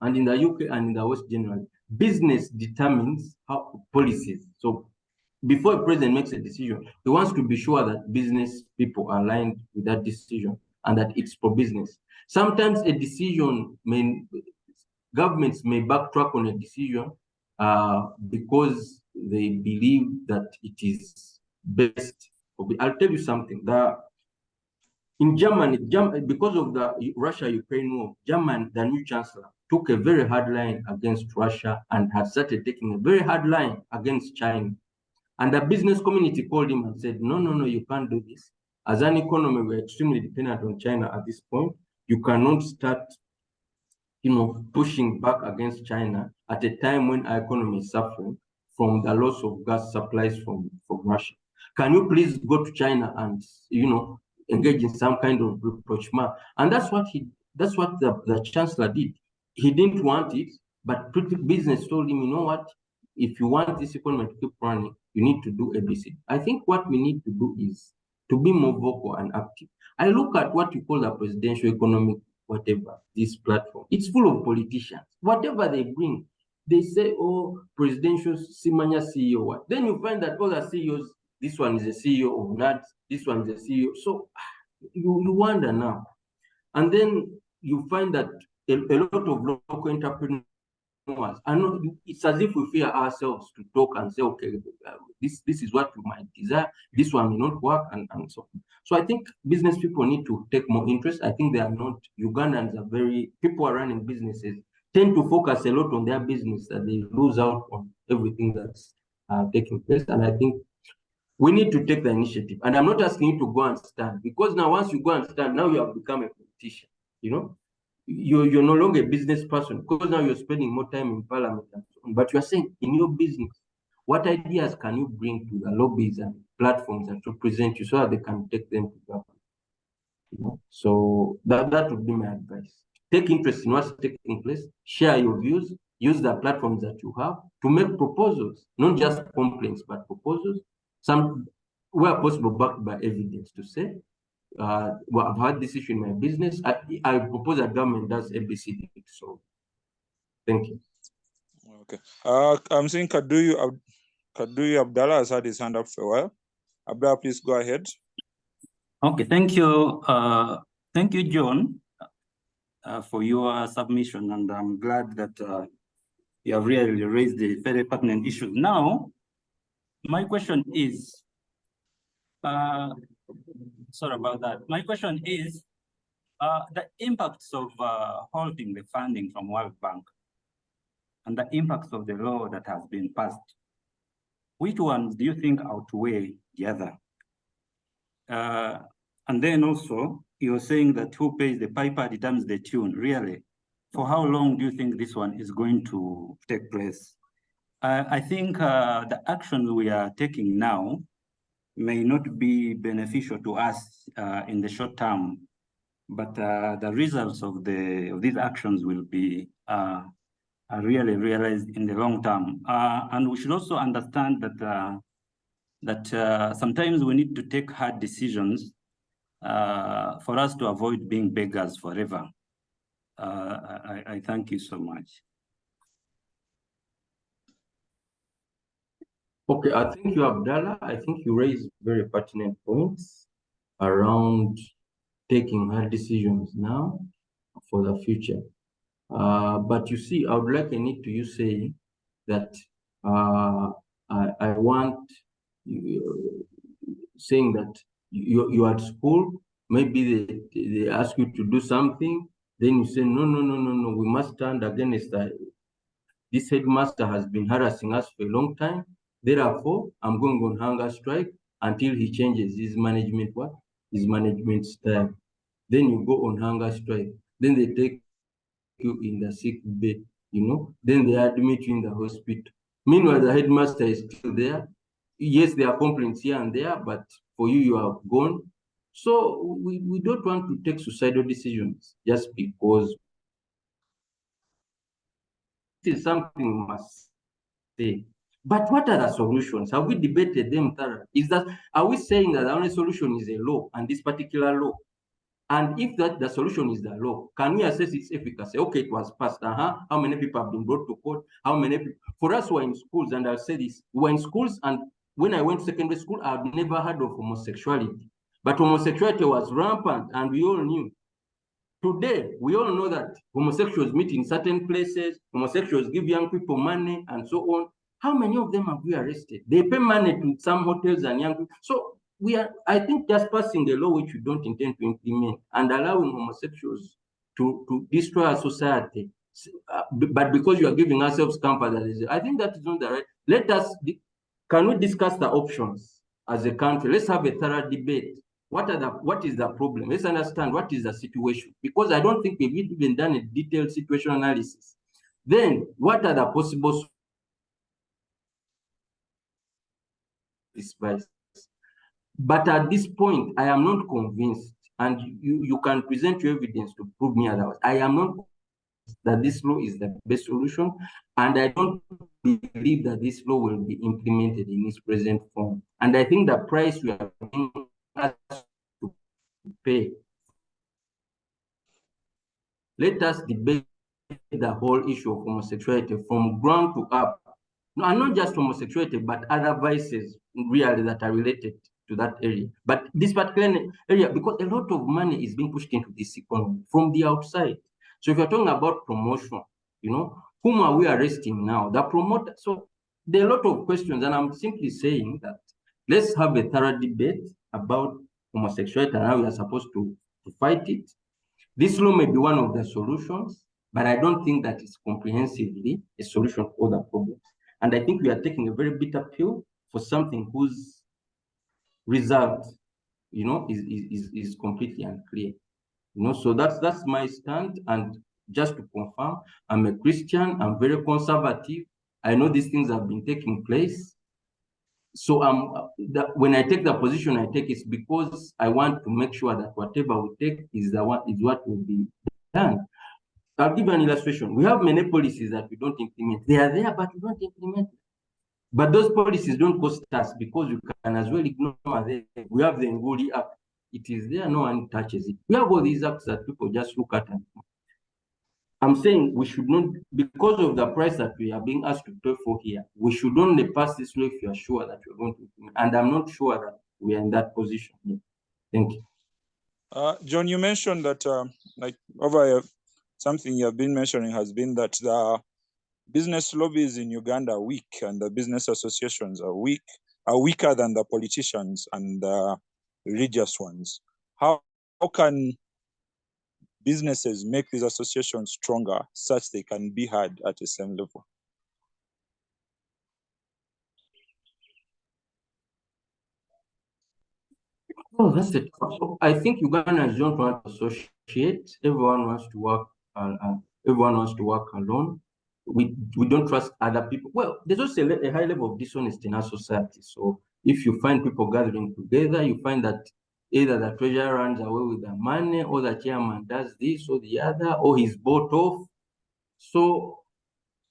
and in the UK and in the West generally, business determines how policies. So before a president makes a decision, he wants to be sure that business people are aligned with that decision and that it's for business. Sometimes a decision governments may backtrack on a decision because they believe that it is best. I'll tell you something. In Germany, because of the Russia-Ukraine war, the new chancellor, took a very hard line against Russia and has started taking a very hard line against China. And the business community called him and said, no, you can't do this. As an economy, we're extremely dependent on China at this point. You cannot start pushing back against China at a time when our economy is suffering from the loss of gas supplies from Russia. Can you please go to China and, engage in some kind of rapprochement? And that's what the chancellor did. He didn't want it, but business told him, you know what? If you want this economy to keep running, you need to do ABC. I think what we need to do is to be more vocal and active. I look at what you call the presidential economic whatever, this platform. It's full of politicians. Whatever they bring, they say, oh, presidential Simanya CEO. What? Then you find that all the CEOs, this one is a CEO of NAT, this one is a CEO. So you wonder now. And then you find that a lot of local entrepreneurs, and it's as if we fear ourselves to talk and say, okay, this is what we might desire, this one may not work, and so on. So I think business people need to take more interest. I think they are not, Ugandans are people are running businesses, tend to focus a lot on their business, that they lose out on everything that's taking place. And I think we need to take the initiative. And I'm not asking you to go and stand, because now once you go and stand, now you have become a politician, You're no longer a business person, because now you're spending more time in parliament and so on. But you're saying in your business, what ideas can you bring to the lobbies and platforms that represent you so that they can take them to government? So that would be my advice. Take interest in what's taking place, share your views, use the platforms that you have to make proposals, not just complaints, but proposals, some where possible backed by evidence, to say, well, I've had this issue in my business. I propose that government does ABCD. So, thank you. Okay. I'm seeing Kaduyu Abdallah has had his hand up for a while. Abdallah, please go ahead. Okay, thank you. Thank you, John. for your submission, and I'm glad that you have really raised the very pertinent issues. Now, my question is, sorry about that. My question is, the impacts of halting the funding from World Bank and the impacts of the law that has been passed, which ones do you think outweigh the other? And then also, you're saying that who pays the piper determines the tune. Really, for how long do you think this one is going to take place? I think the actions we are taking now may not be beneficial to us in the short term, but the results of these actions will be are really realized in the long term. And we should also understand that sometimes we need to take hard decisions for us to avoid being beggars forever. I thank you so much. Okay, I think you, Abdallah, I think you raised very pertinent points around taking hard decisions now for the future. But you see, I would like Anit to you say that I want saying that you're at school, maybe they ask you to do something, then you say, no, we must stand against that. This headmaster has been harassing us for a long time. Therefore, I'm going on hunger strike until he changes his management his management style. Then you go on hunger strike. Then they take you in the sick bay, then they admit you in the hospital. Meanwhile, the headmaster is still there. Yes, there are complaints here and there, but for you are gone. So we don't want to take suicidal decisions just because it is something we must say. But what are the solutions? Have we debated them thoroughly? Are we saying that the only solution is a law and this particular law? And if the solution is the law, can we assess its efficacy? Okay, it was passed. How many people have been brought to court? How many people? For us who are in schools, and I'll say this, we were in schools, and when I went to secondary school, I've never heard of homosexuality. But homosexuality was rampant, and we all knew. Today, we all know that homosexuals meet in certain places, homosexuals give young people money, and so on. How many of them have we arrested? They pay money to some hotels and young people. So I think just passing a law which we don't intend to implement and allowing homosexuals to destroy our society, but because you are giving ourselves comfort, I think that is not the right. Can we discuss the options as a country? Let's have a thorough debate. What is the problem? Let's understand what is the situation, because I don't think we've even done a detailed situation analysis. Then what are the possible advice? But at this point, I am not convinced, and you can present your evidence to prove me otherwise. I am not convinced that this law is the best solution, and I don't believe that this law will be implemented in its present form. And I think the price we are being asked to pay. Let us debate the whole issue of homosexuality from ground to up. No, and not just homosexuality, but other vices really that are related to that area. But this particular area, because a lot of money is being pushed into this economy from the outside. So if you're talking about promotion, whom are we arresting now? The promoter. So there are a lot of questions, and I'm simply saying that let's have a thorough debate about homosexuality and how we are supposed to fight it. This law may be one of the solutions, but I don't think that it's comprehensively a solution to all the problems. And I think we are taking a very bitter pill for something whose result, is completely unclear. So that's my stand. And just to confirm, I'm a Christian. I'm very conservative. I know these things have been taking place. So when I take the position I take, it's because I want to make sure that whatever we take is what will be done. I'll give an illustration. We have many policies that we don't implement. They are there, but we don't implement them. But those policies don't cost us because you can as well ignore them. We have the Nguli Act. It is there, no one touches it. We have all these acts that people just look at. I'm saying we should not, because of the price that we are being asked to pay for here, we should only pass this law if you are sure that you're going to implement. And I'm not sure that we are in that position. Thank you. John, you mentioned that like over something you have been mentioning has been that the business lobbies in Uganda are weak, and the business associations are weaker than the politicians and the religious ones. How can businesses make these associations stronger such they can be heard at the same level? Oh, that's it. So I think Ugandans don't want to associate. Everyone wants to work. Everyone wants to work alone. We don't trust other people. Well, there's also a high level of dishonesty in our society. So if you find people gathering together, you find that either the treasurer runs away with the money, or the chairman does this or the other, or he's bought off. So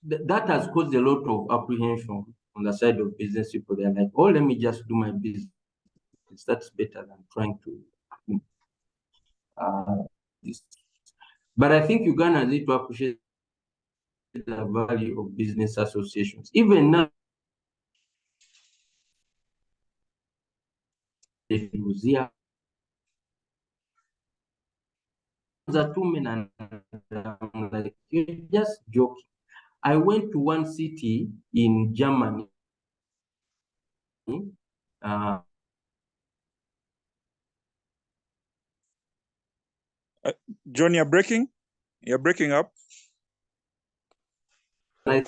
that has caused a lot of apprehension on the side of business people. They're like, oh, let me just do my business. That's better than trying to this. But I think Uganda need to appreciate the value of business associations. Even now, here, the two men and I'm like, you're just joking. I went to one city in Germany. John, you're breaking up. I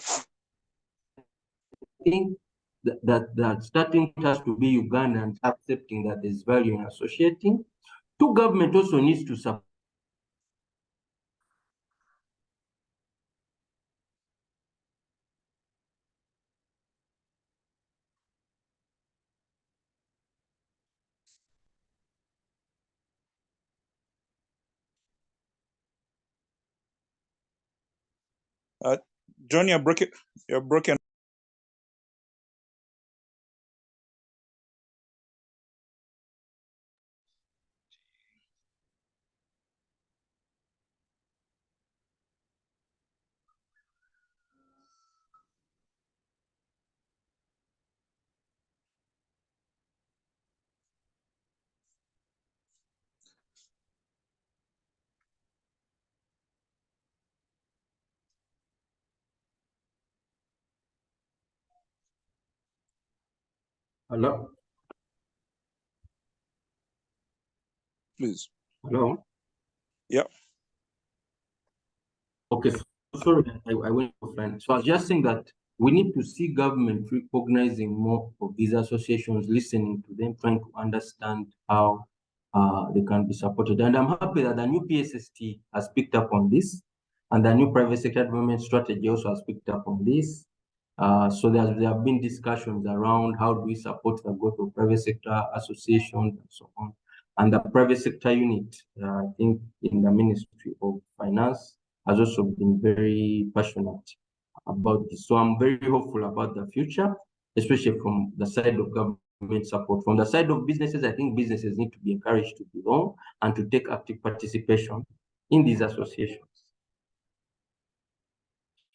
think that starting has to be Ugandans accepting that there's value in associating. Two, government also needs to support. John, you're broken. Hello? Please. Hello? Yeah. Okay, so sorry, I went offline. So I was just saying that we need to see government recognizing more of these associations, listening to them, trying to understand how they can be supported. And I'm happy that the new PSST has picked up on this, and the new private sector development strategy also has picked up on this. So there have been discussions around how do we support the growth of private sector associations and so on. And the private sector unit, I think in the Ministry of Finance, has also been very passionate about this. So I'm very hopeful about the future, especially from the side of government support. From the side of businesses, I think businesses need to be encouraged to belong and to take active participation in these associations.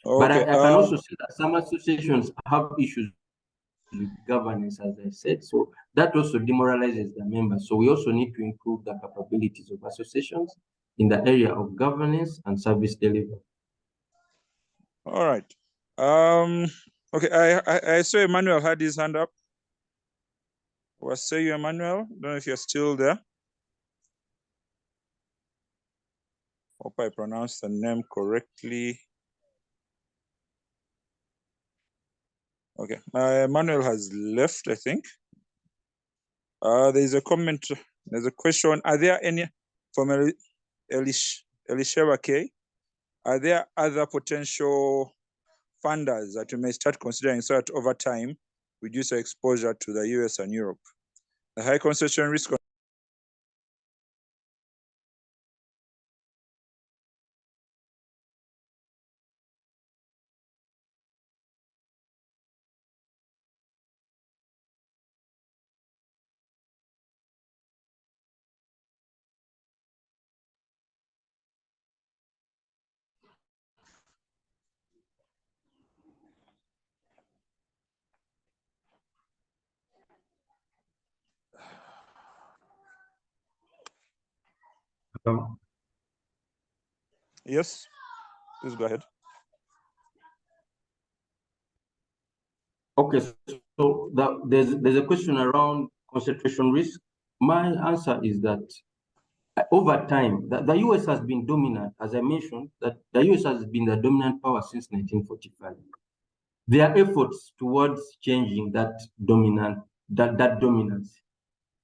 But Okay. I can also see that some associations have issues with governance, as I said. So that also demoralizes the members. So we also need to improve the capabilities of associations in the area of governance and service delivery. All right. Okay, I saw Emmanuel had his hand up. Was say you, Emmanuel? Don't know if you're still there. Hope I pronounced the name correctly. Okay, Emmanuel has left, I think. There's a comment, there's a question. Are there any, from Elisheva K, are there other potential funders that you may start considering so that over time reduce our exposure to the US and Europe? The high concentration risk. Yes. Please go ahead. Okay, so there's a question around concentration risk. My answer is that over time, the US has been dominant. As I mentioned, that the US has been the dominant power since 1945. There are efforts towards changing that dominance.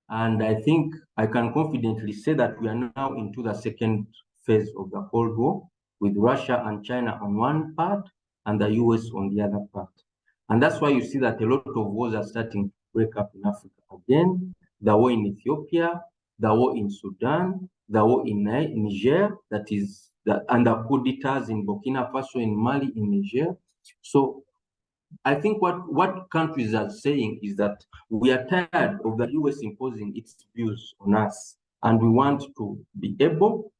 And I think I can confidently say that we are now into the second phase of the Cold War, with Russia and China on one part and the US on the other part. And that's why you see that a lot of wars are starting to break up in Africa again. The war in Ethiopia, the war in Sudan, the war in Niger, and the coup d'etats in Burkina Faso, in Mali, in Niger. So I think what countries are saying is that we are tired of the US imposing its views on us, and we want to be able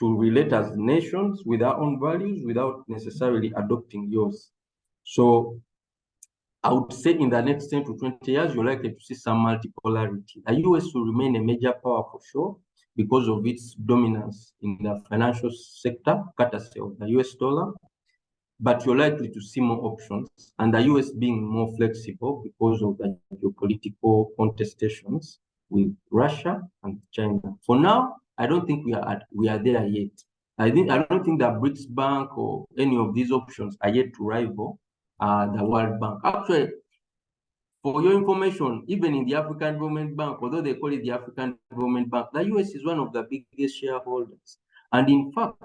to relate as nations with our own values without necessarily adopting yours. So I would say in the next 10 to 20 years, you're likely to see some multipolarity. The US will remain a major power for sure because of its dominance in the financial sector, courtesy of the US dollar. But you're likely to see more options, and the US being more flexible because of the geopolitical contestations with Russia and China. For now, I don't think we are there yet. I don't think the BRICS Bank or any of these options are yet to rival the World Bank. Actually, for your information, even in the African Development Bank, although they call it the African Development Bank, the US is one of the biggest shareholders. And in fact,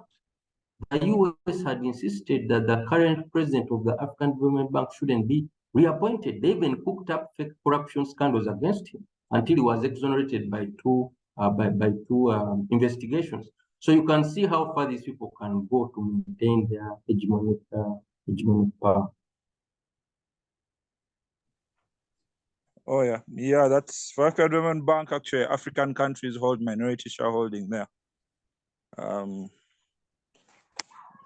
the US had insisted that the current president of the African Development Bank shouldn't be reappointed. They even cooked up fake corruption scandals against him until he was exonerated by two investigations. So you can see how far these people can go to maintain their hegemonic power. Oh yeah, that's for African Development Bank. Actually, African countries hold minority shareholding there.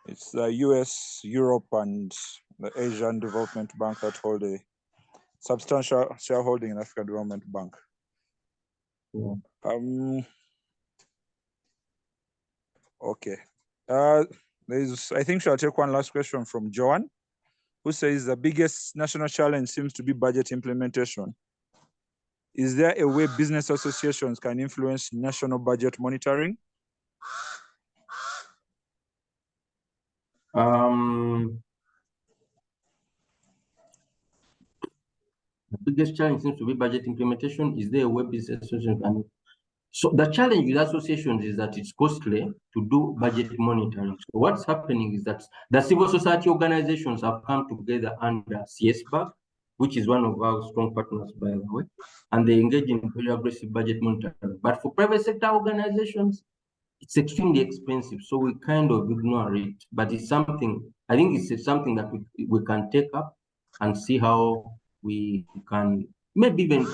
It's the US, Europe, and the Asian Development Bank that hold a substantial shareholding in African Development Bank. Yeah. Okay. I think I'll take one last question from Joan, who says the biggest national challenge seems to be budget implementation. Is there a way business associations can influence national budget monitoring? The biggest challenge seems to be budget implementation. Is there a way business association can? So the challenge with associations is that it's costly to do budget monitoring. So what's happening is that the civil society organizations have come together under CSBAG, which is one of our strong partners, by the way, and they engage in very aggressive budget monitoring. But for private sector organizations, it's extremely expensive, so we kind of ignore it. But it's something, I think it's something that we can take up and see how we can, maybe even,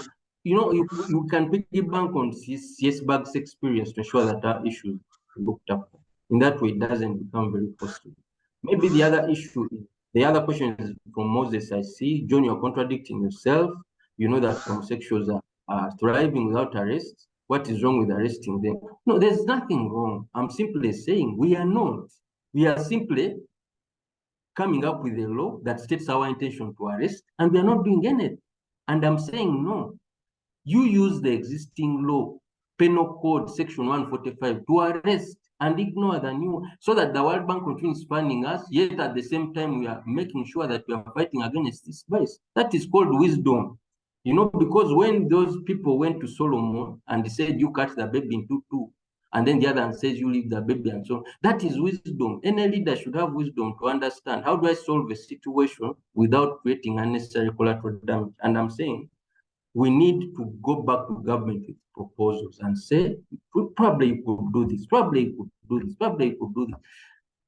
you can piggyback on CSBAG's experience to ensure that our issues are looked up. In that way, it doesn't become very costly. Maybe the other question is from Moses. I see, John, you're contradicting yourself. You know that homosexuals are thriving without arrest. What is wrong with arresting them? No, there's nothing wrong. I'm simply saying we are not. We are simply coming up with a law that states our intention to arrest, and we are not doing anything. And I'm saying no. You use the existing law, Penal Code Section 145, to arrest and ignore the new, so that the World Bank continues funding us, yet at the same time we are making sure that we are fighting against this vice. That is called wisdom. Because when those people went to Solomon and they said, you cut the baby into two, and then the other one says, you leave the baby, and so on, that is wisdom. Any leader should have wisdom to understand, how do I solve a situation without creating unnecessary collateral damage? And I'm saying, we need to go back to government with proposals and say, probably you could do this, probably you could do this, probably you could do this,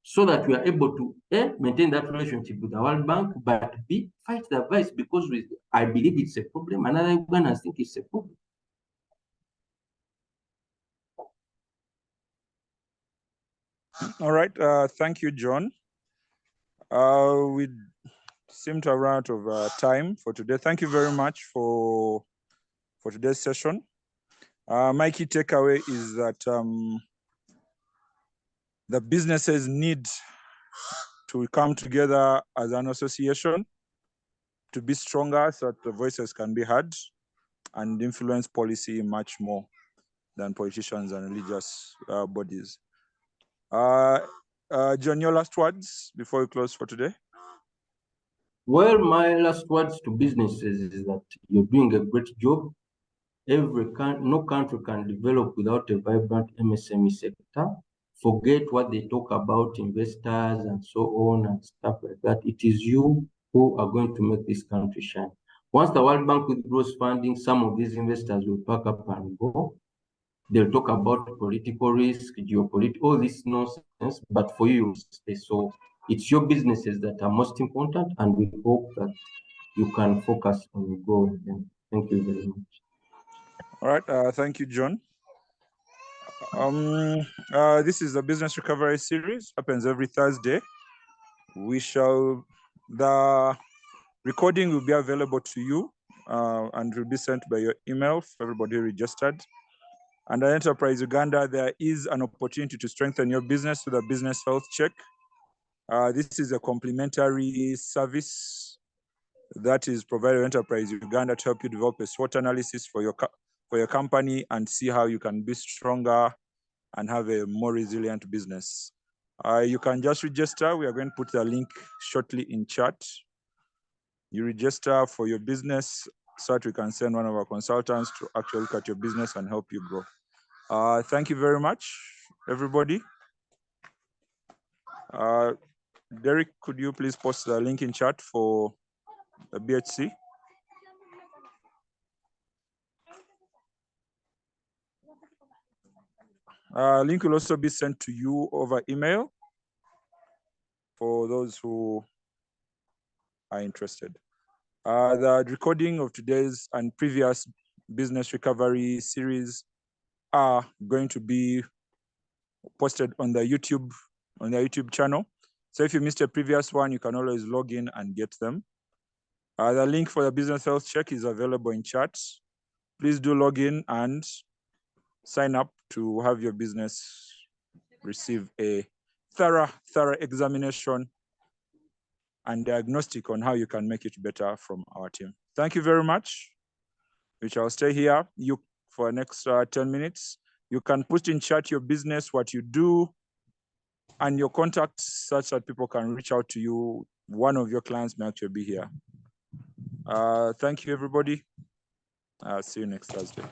so that we are able to A, maintain that relationship with the World Bank, but B, fight the vice, because I believe it's a problem, and other Ugandans think it's a problem. All right, thank you, John. We seem to have run out of time for today. Thank you very much for today's session. My key takeaway is that the businesses need to come together as an association to be stronger so that the voices can be heard and influence policy much more than politicians and religious bodies. John, your last words before we close for today? Well, my last words to businesses is that you're doing a great job. No country can develop without a vibrant MSME sector. Forget what they talk about investors and so on and stuff like that. It is you who are going to make this country shine. Once the World Bank withdraws funding, some of these investors will pack up and go. They'll talk about political risk, geopolitical, all this nonsense, but for you, stay. So it's your businesses that are most important, and we hope that you can focus on your goal. Thank you very much. All right, thank you, John. This is the Business Recovery Series, happens every Thursday. The recording will be available to you and will be sent by your email for everybody registered. And at Enterprise Uganda, there is an opportunity to strengthen your business with a business health check. This is a complimentary service that is provided by Enterprise Uganda to help you develop a SWOT analysis for your company and see how you can be stronger and have a more resilient business. You can just register. We are going to put the link shortly in chat. You register for your business so that we can send one of our consultants to actually look at your business and help you grow. Thank you very much, everybody. Derek, could you please post the link in chat for the BHC? Link will also be sent to you over email for those who are interested. The recording of today's and previous business recovery series are going to be posted on the YouTube channel. So if you missed a previous one, you can always log in and get them. The link for the business health check is available in chat. Please do log in and sign up to have your business receive a thorough examination and diagnostic on how you can make it better from our team. Thank you very much. We shall stay here for the next 10 minutes. You can put in chat your business, what you do, and your contacts such that people can reach out to you. One of your clients may actually be here. Thank you, everybody. See you next Thursday.